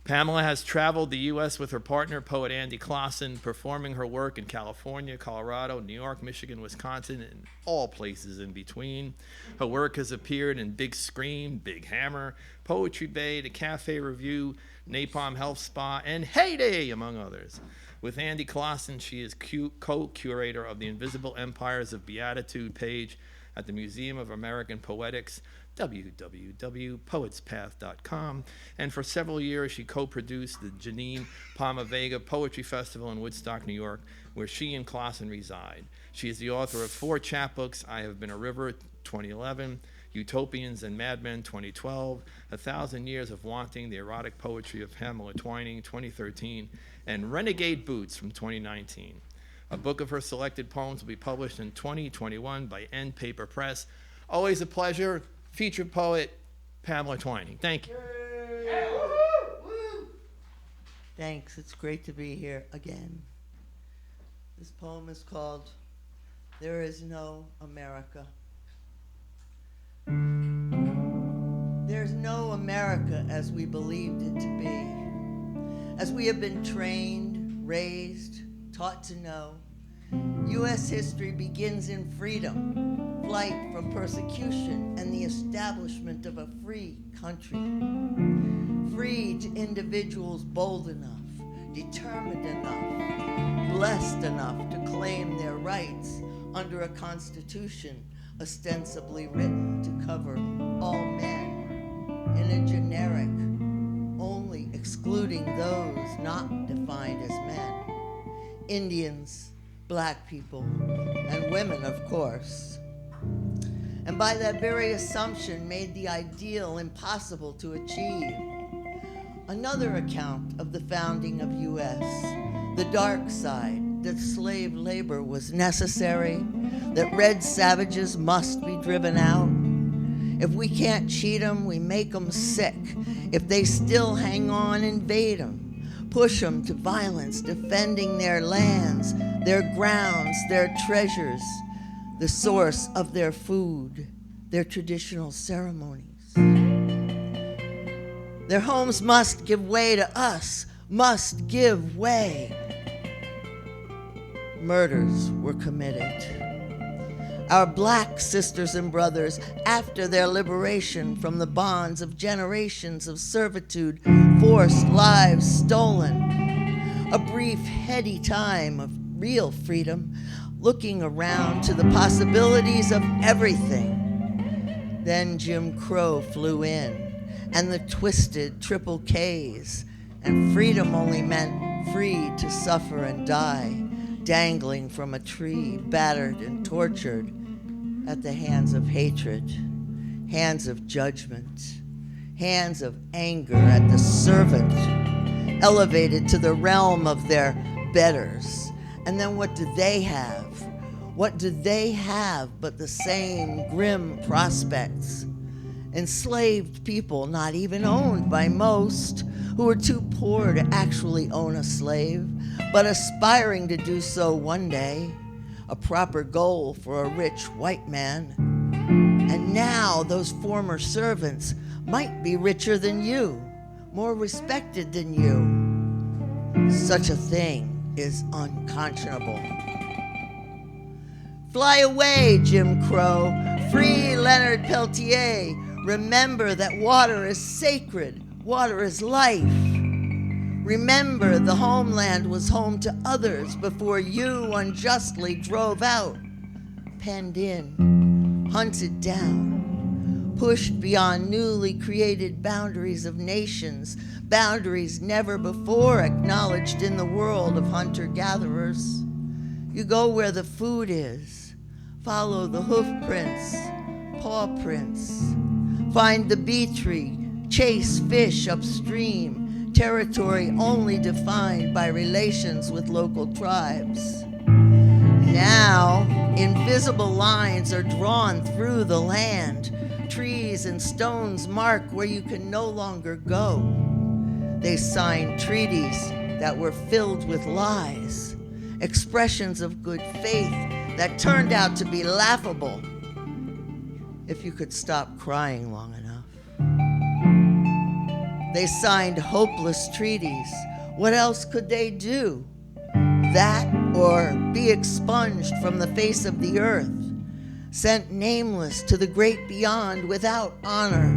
Pamela has traveled the U.S. with her partner, poet Andy Clausen, performing her work in California, Colorado, New York, Michigan, Wisconsin, and all places in between. Her work has appeared in Big Scream, Big Hammer, Poetry Bay, The Cafe Review, Napalm Health Spa, and Heyday, among others. With Andy Clausen, she is co-curator of the Invisible Empires of Beatitude page at the Museum of American Poetics, www.poetspath.com, and for several years she co-produced the Janine Palma Vega Poetry Festival in Woodstock, New York, where she and Clausen reside. She is the author of 4 chapbooks: I Have Been a River, 2011, Utopians and Madmen, 2012, 1,000 Years of Wanting, the Erotic Poetry of Pamela Twining, 2013, and Renegade Boots from 2019. A book of her selected poems will be published in 2021 by End Paper Press. Always a pleasure. Featured poet, Pamela Twiney. Thank you. Thanks. It's great to be here again. This poem is called There Is No America. There's no America as we believed it to be, as we have been trained, raised, taught to know. U.S. history begins in freedom, flight from persecution, and the establishment of a free country. Free to individuals bold enough, determined enough, blessed enough to claim their rights under a constitution ostensibly written to cover all men in a generic, only excluding those not defined as men. Indians, Black people, and women, of course. And by that very assumption made the ideal impossible to achieve. Another account of the founding of U.S., the dark side, that slave labor was necessary, that red savages must be driven out. If we can't cheat them, we make them sick. If they still hang on, invade them. Push them to violence, defending their lands, their grounds, their treasures, the source of their food, their traditional ceremonies. Their homes must give way to us, must give way. Murders were committed. Our Black sisters and brothers, after their liberation from the bonds of generations of servitude, forced lives stolen, a brief, heady time of real freedom, looking around to the possibilities of everything. Then Jim Crow flew in, and the twisted triple Ks, and freedom only meant free to suffer and die, dangling from a tree, battered and tortured at the hands of hatred, hands of judgment, hands of anger at the servant, elevated to the realm of their betters. And then what do they have? What do they have but the same grim prospects? Enslaved people, not even owned by most, who are too poor to actually own a slave, but aspiring to do so one day, a proper goal for a rich white man. And now those former servants might be richer than you, more respected than you. Such a thing is unconscionable. Fly away, Jim Crow. Free Leonard Peltier. Remember that water is sacred. Water is life. Remember the homeland was home to others before you unjustly drove out, penned in, hunted down, pushed beyond newly created boundaries of nations, boundaries never before acknowledged in the world of hunter-gatherers. You go where the food is, follow the hoof prints, paw prints, find the bee tree, chase fish upstream, territory only defined by relations with local tribes. Now, invisible lines are drawn through the land. Trees and stones mark where you can no longer go. They signed treaties that were filled with lies, expressions of good faith that turned out to be laughable. if you could stop crying long enough. They signed hopeless treaties. What else could they do? That or be expunged from the face of the earth, sent nameless to the great beyond without honor.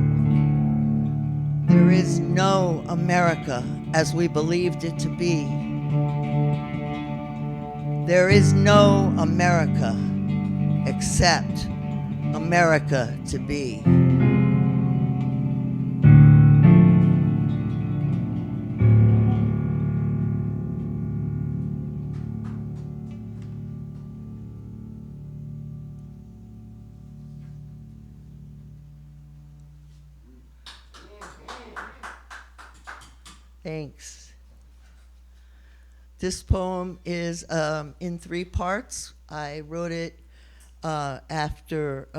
There is no America as we believed it to be. There is no America except America to be. Thanks. This poem is in 3 parts. I wrote it after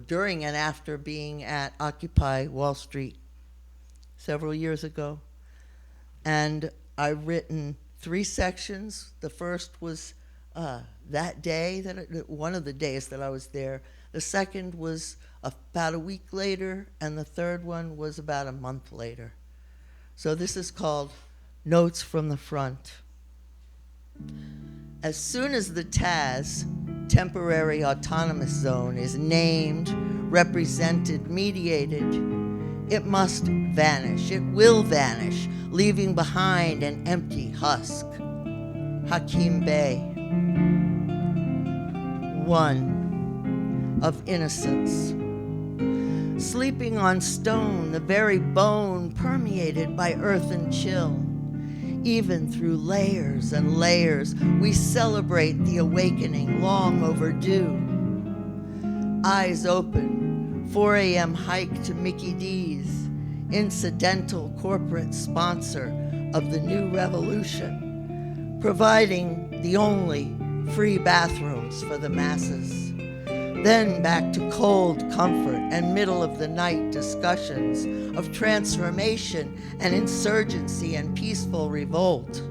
during and after being at Occupy Wall Street several years ago. And I've written 3 sections. The first was that day, one of the days that I was there. The second was about a week later, and the third one was about a month later. So this is called Notes from the Front. As soon as the TAZ, Temporary Autonomous Zone, is named, represented, mediated, it must vanish. It will vanish, leaving behind an empty husk. Hakim Bey. 1. Of innocence. Sleeping on stone, the very bone permeated by earth and chill. Even through layers and layers, we celebrate the awakening long overdue. Eyes open, 4 a.m. hike to Mickey D's, incidental corporate sponsor of the new revolution, providing the only free bathrooms for the masses. Then back to cold comfort and middle-of-the-night discussions of transformation and insurgency and peaceful revolt.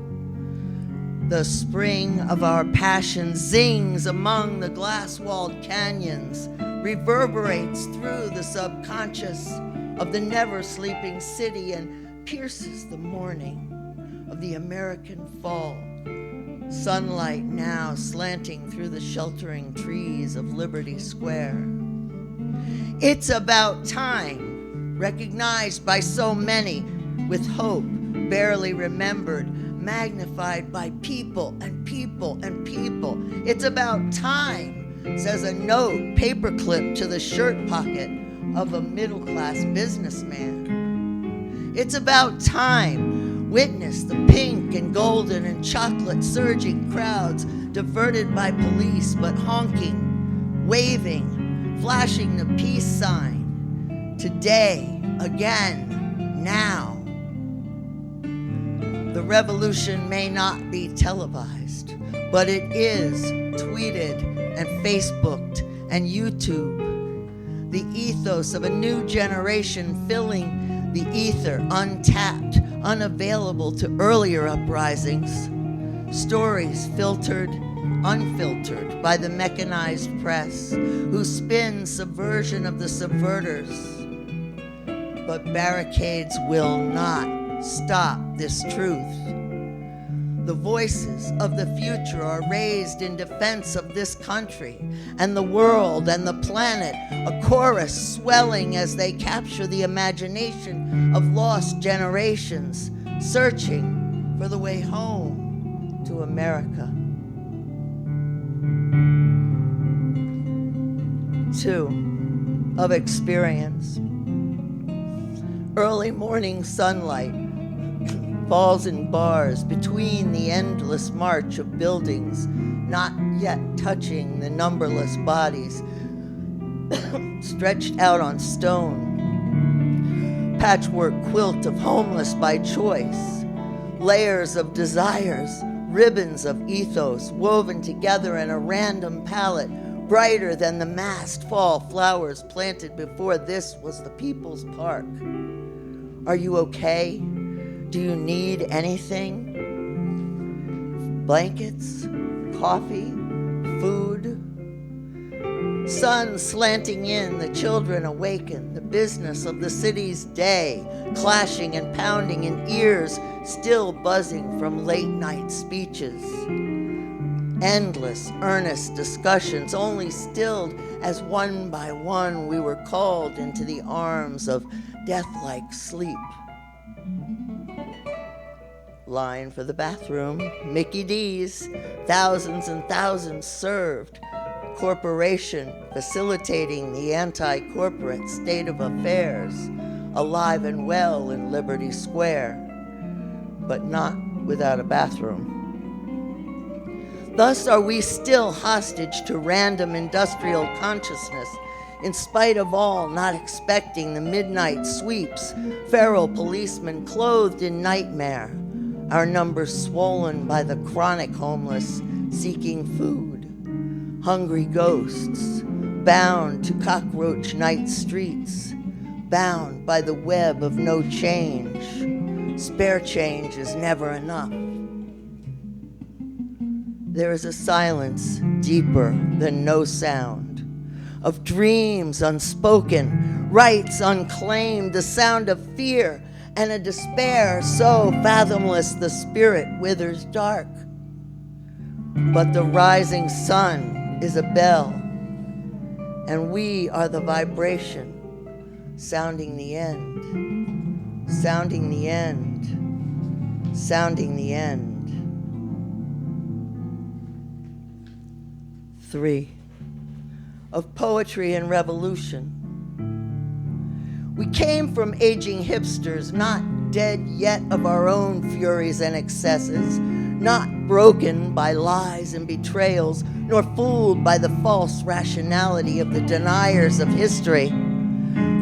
The spring of our passion zings among the glass-walled canyons, reverberates through the subconscious of the never-sleeping city and pierces the morning of the American fall. Sunlight now slanting through the sheltering trees of Liberty Square. It's about time, recognized by so many, with hope barely remembered, magnified by people and people and people. It's about time, says a note paperclipped to the shirt pocket of a middle-class businessman. It's about time. Witness the pink and golden and chocolate surging crowds diverted by police but honking, waving, flashing the peace sign. Today, again, now. The revolution may not be televised, but it is tweeted and Facebooked and YouTube. The ethos of a new generation filling the ether, untapped, unavailable to earlier uprisings. Stories filtered, unfiltered by the mechanized press, who spin subversion of the subverters. But barricades will not stop this truth. The voices of the future are raised in defense of this country and the world and the planet, a chorus swelling as they capture the imagination of lost generations, searching for the way home to America. 2. Of experience. Early morning sunlight falls in bars between the endless march of buildings, not yet touching the numberless bodies stretched out on stone. Patchwork quilt of homeless by choice, layers of desires, ribbons of ethos woven together in a random palette, brighter than the massed fall flowers planted before this was the People's Park. Are you okay? Do you need anything? Blankets, coffee, food. Sun slanting in, the children awaken, the business of the city's day, clashing and pounding in ears, still buzzing from late night speeches. Endless, earnest discussions, only stilled as one by one we were called into the arms of death-like sleep. Line for the bathroom, Mickey D's, thousands and thousands served. Corporation facilitating the anti-corporate state of affairs, alive and well in Liberty Square, but not without a bathroom. Thus are we still hostage to random industrial consciousness, in spite of all not expecting the midnight sweeps, feral policemen clothed in nightmare, our numbers swollen by the chronic homeless seeking food, hungry ghosts, bound to cockroach night streets, bound by the web of no change. Spare change is never enough. There is a silence deeper than no sound, of dreams unspoken, rights unclaimed, the sound of fear and a despair so fathomless the spirit withers dark. But the rising sun is a bell, and we are the vibration, sounding the end, sounding the end, sounding the end. 3. Of poetry and revolution. We came from aging hipsters, not dead yet of our own furies and excesses, not broken by lies and betrayals, nor fooled by the false rationality of the deniers of history.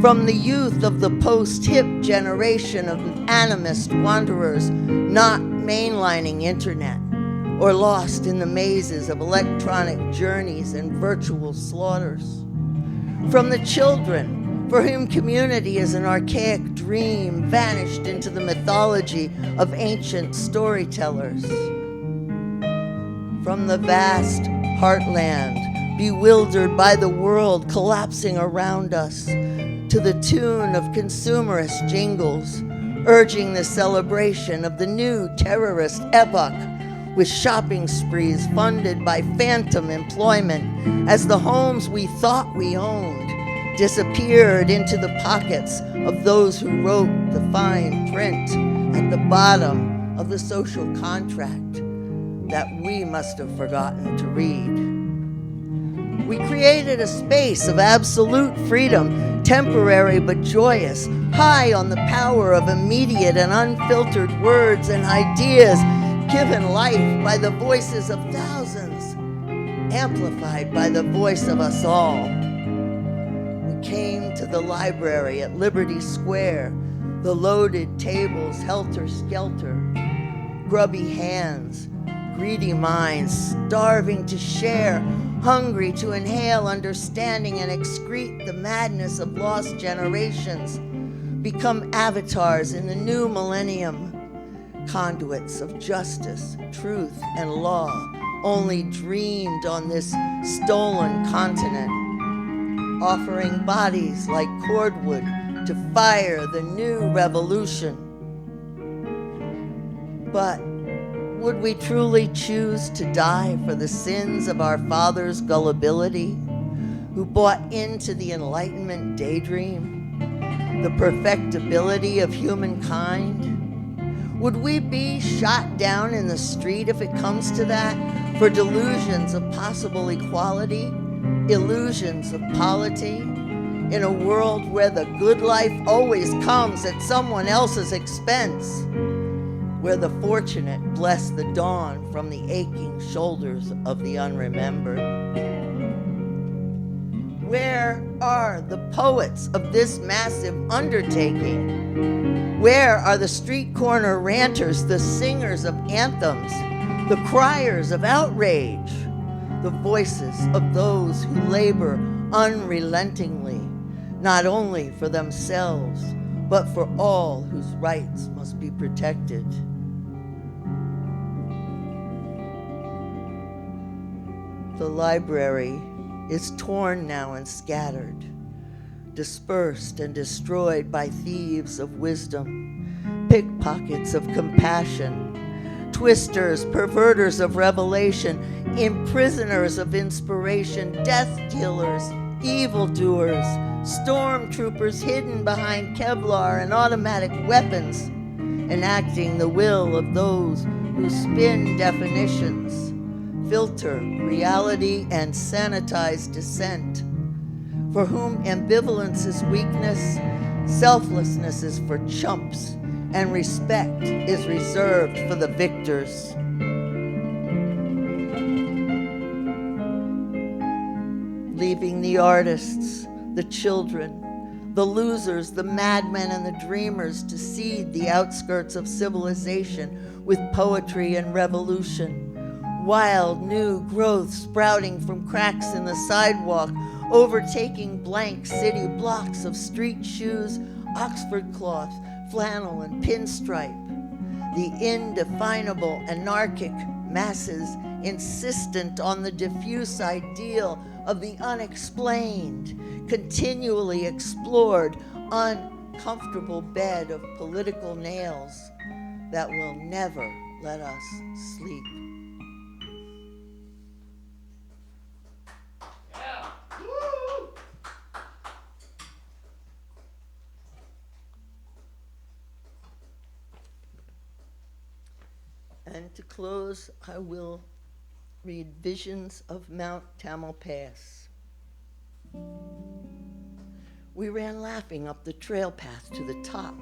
From the youth of the post-hip generation of animist wanderers, not mainlining internet, or lost in the mazes of electronic journeys and virtual slaughters. From the children, for whom community is an archaic dream vanished into the mythology of ancient storytellers. From the vast heartland, bewildered by the world collapsing around us, to the tune of consumerist jingles, urging the celebration of the new terrorist epoch, with shopping sprees funded by phantom employment as the homes we thought we owned disappeared into the pockets of those who wrote the fine print at the bottom of the social contract that we must have forgotten to read. We created a space of absolute freedom, temporary but joyous, high on the power of immediate and unfiltered words and ideas, given life by the voices of thousands, amplified by the voice of us all. We came to the library at Liberty Square, the loaded tables helter-skelter, grubby hands, greedy minds starving to share, hungry to inhale understanding and excrete the madness of lost generations, become avatars in the new millennium, conduits of justice, truth, and law, only dreamed on this stolen continent, offering bodies like cordwood to fire the new revolution. But would we truly choose to die for the sins of our fathers' gullibility, who bought into the Enlightenment daydream, the perfectibility of humankind? Would we be shot down in the street if it comes to that, for delusions of possible equality, illusions of polity, in a world where the good life always comes at someone else's expense, where the fortunate bless the dawn from the aching shoulders of the unremembered? Where are the poets of this massive undertaking? Where are the street corner ranters, the singers of anthems, the criers of outrage, the voices of those who labor unrelentingly, not only for themselves, but for all whose rights must be protected? The library is torn now and scattered, dispersed and destroyed by thieves of wisdom, pickpockets of compassion, twisters, perverters of revelation, imprisoners of inspiration, death dealers, evildoers, stormtroopers hidden behind Kevlar and automatic weapons, enacting the will of those who spin definitions, filter reality, and sanitize dissent, for whom ambivalence is weakness, selflessness is for chumps, and respect is reserved for the victors. Leaving the artists, the children, the losers, the madmen, and the dreamers to seed the outskirts of civilization with poetry and revolution. Wild new growth sprouting from cracks in the sidewalk, overtaking blank city blocks of street shoes, Oxford cloth, flannel, and pinstripe. The indefinable anarchic masses insistent on the diffuse ideal of the unexplained, continually explored, uncomfortable bed of political nails that will never let us sleep. And to close, I will read Visions of Mount Tamalpais. We ran laughing up the trail path to the top.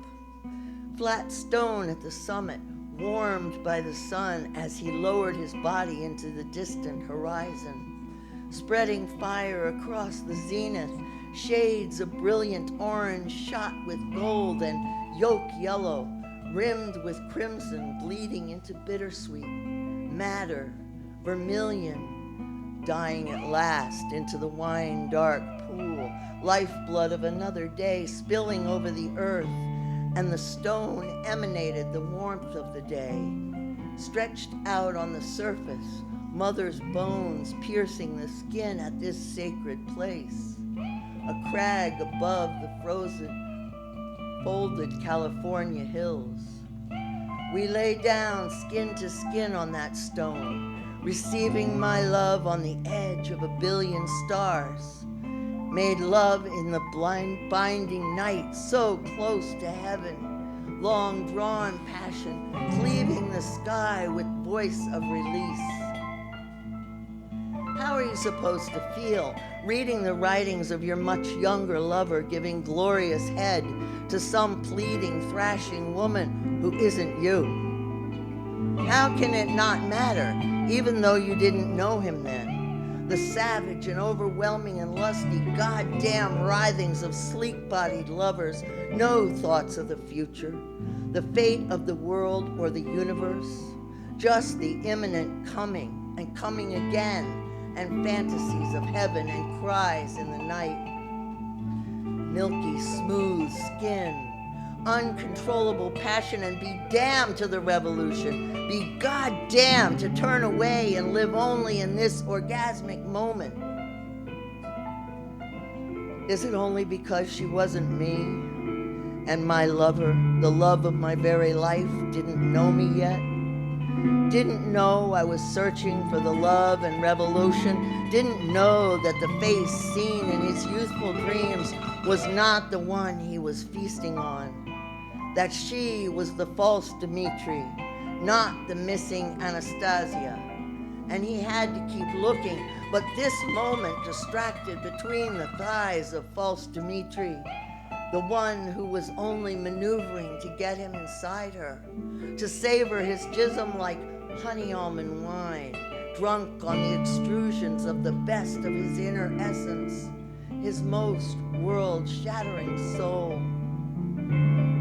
Flat stone at the summit, warmed by the sun as he lowered his body into the distant horizon, spreading fire across the zenith, shades of brilliant orange shot with gold and yolk yellow, rimmed with crimson, bleeding into bittersweet, madder, vermilion, dying at last into the wine-dark pool, lifeblood of another day spilling over the earth, and the stone emanated the warmth of the day. Stretched out on the surface, mother's bones piercing the skin at this sacred place. A crag above the frozen, folded California hills. We lay down skin to skin on that stone, receiving my love on the edge of a billion stars. Made love in the blind binding night, so close to heaven. Long drawn passion, cleaving the sky with voice of release. How are you supposed to feel reading the writings of your much younger lover giving glorious head to some pleading, thrashing woman who isn't you? How can it not matter, even though you didn't know him then? The savage and overwhelming and lusty goddamn writhings of sleek-bodied lovers, no thoughts of the future, the fate of the world or the universe, just the imminent coming and coming again, and fantasies of heaven and cries in the night. Milky, smooth skin, uncontrollable passion, and be damned to the revolution. Be goddamned to turn away and live only in this orgasmic moment. Is it only because she wasn't me, and my lover, the love of my very life, didn't know me yet? Didn't know I was searching for the love and revolution, didn't know that the face seen in his youthful dreams was not the one he was feasting on, that she was the false Dmitri, not the missing Anastasia. And he had to keep looking, but this moment distracted between the thighs of false Dmitri, the one who was only maneuvering to get him inside her, to savor his jism like honey almond wine, drunk on the extrusions of the best of his inner essence, his most world-shattering soul.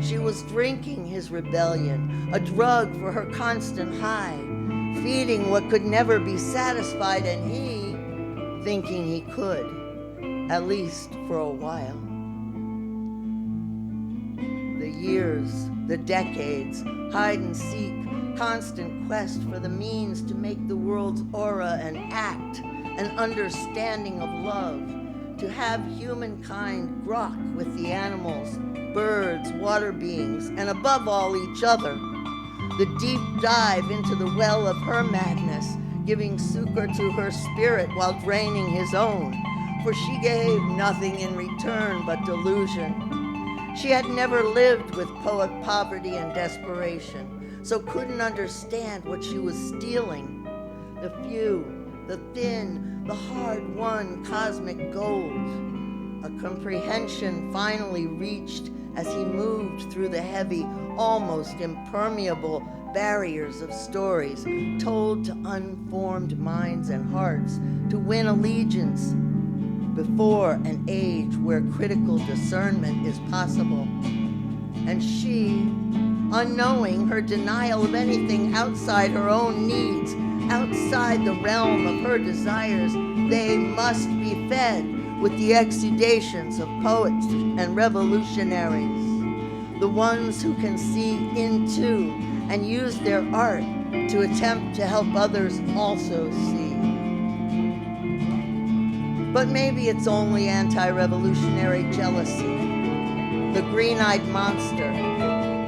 She was drinking his rebellion, a drug for her constant high, feeding what could never be satisfied, and he thinking he could, at least for a while. The years, the decades, hide and seek, constant quest for the means to make the world's aura an act, an understanding of love, to have humankind grok with the animals, birds, water beings, and above all each other. The deep dive into the well of her madness, giving succor to her spirit while draining his own, for she gave nothing in return but delusion. She had never lived with poet poverty and desperation, so couldn't understand what she was stealing. The few, the thin, the hard-won cosmic gold. A comprehension finally reached as he moved through the heavy, almost impermeable barriers of stories told to unformed minds and hearts to win allegiance before an age where critical discernment is possible. And she, unknowing her denial of anything outside her own needs, outside the realm of her desires, they must be fed with the exudations of poets and revolutionaries, the ones who can see into and use their art to attempt to help others also see. But maybe it's only anti-revolutionary jealousy, the green-eyed monster,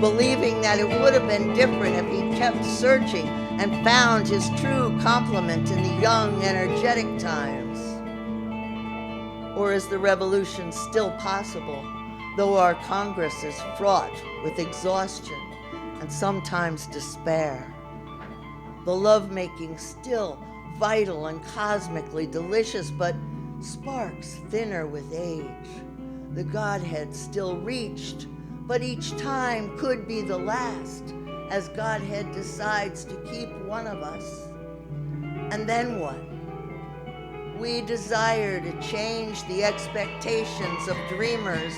believing that it would have been different if he kept searching and found his true complement in the young, energetic times. Or is the revolution still possible, though our Congress is fraught with exhaustion and sometimes despair? The lovemaking still vital and cosmically delicious, but sparks thinner with age. The Godhead still reached, but each time could be the last, as Godhead decides to keep one of us. And then what? We desire to change the expectations of dreamers,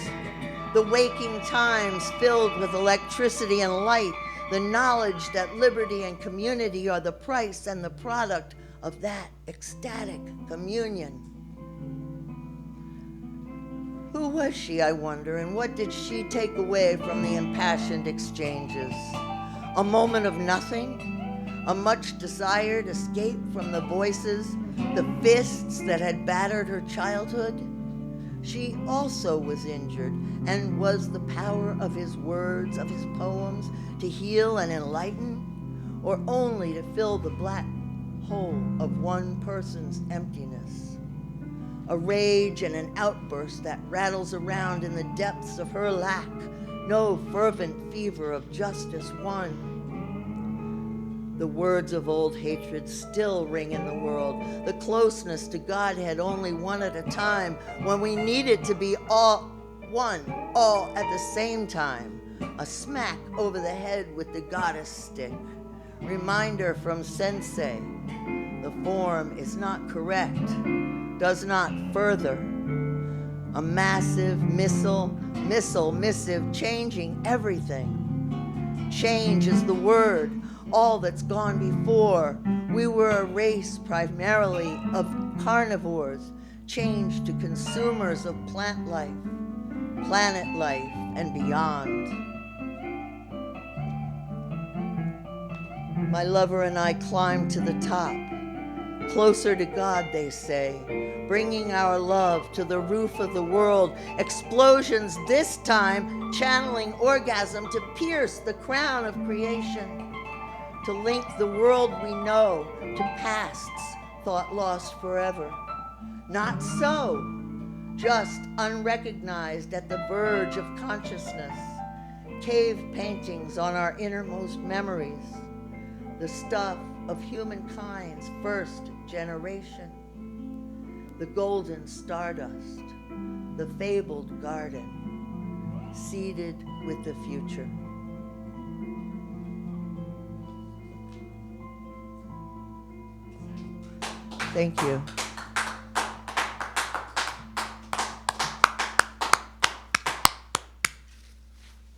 the waking times filled with electricity and light, the knowledge that liberty and community are the price and the product of that ecstatic communion. Who was she, I wonder, and what did she take away from the impassioned exchanges? A moment of nothing? A much-desired escape from the voices, the fists that had battered her childhood? She also was injured, and was the power of his words, of his poems, to heal and enlighten, or only to fill the black hole of one person's emptiness? A rage and an outburst that rattles around in the depths of her lack, no fervent fever of justice won. The words of old hatred still ring in the world, the closeness to Godhead only one at a time, when we needed to be all one, all at the same time. A smack over the head with the goddess stick. Reminder from Sensei, the form is not correct, does not further. A massive missive changing everything. Change is the word, all that's gone before. We were a race primarily of carnivores, changed to consumers of plant life, planet life, and beyond. My lover and I climbed to the top, closer to God, they say, bringing our love to the roof of the world. Explosions this time, channeling orgasm to pierce the crown of creation, to link the world we know to pasts thought lost forever. Not so, just unrecognized at the verge of consciousness, cave paintings on our innermost memories, the stuff of humankind's first generation, the golden stardust, the fabled garden, seeded with the future. Thank you.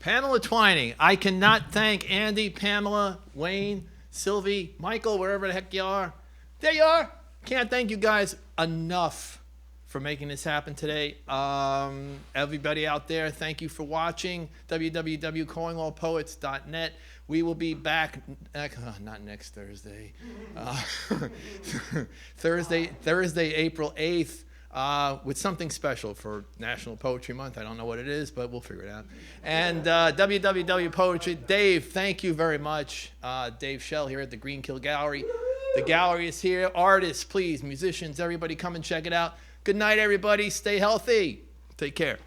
Pamela Twining. I cannot thank Andy, Pamela, Wayne, Sylvie, Michael, wherever the heck you are. There you are. Can't thank you guys enough for making this happen today. Everybody out there, thank you for watching. www.callingallpoets.net. We will be back, not next Thursday, Thursday, April 8th, with something special for National Poetry Month. I don't know what it is, but we'll figure it out. And www.poetry. Dave, thank you very much. Dave Shell here at the Greenkill Gallery. The gallery is here. Artists, please, musicians, everybody come and check it out. Good night, everybody. Stay healthy. Take care.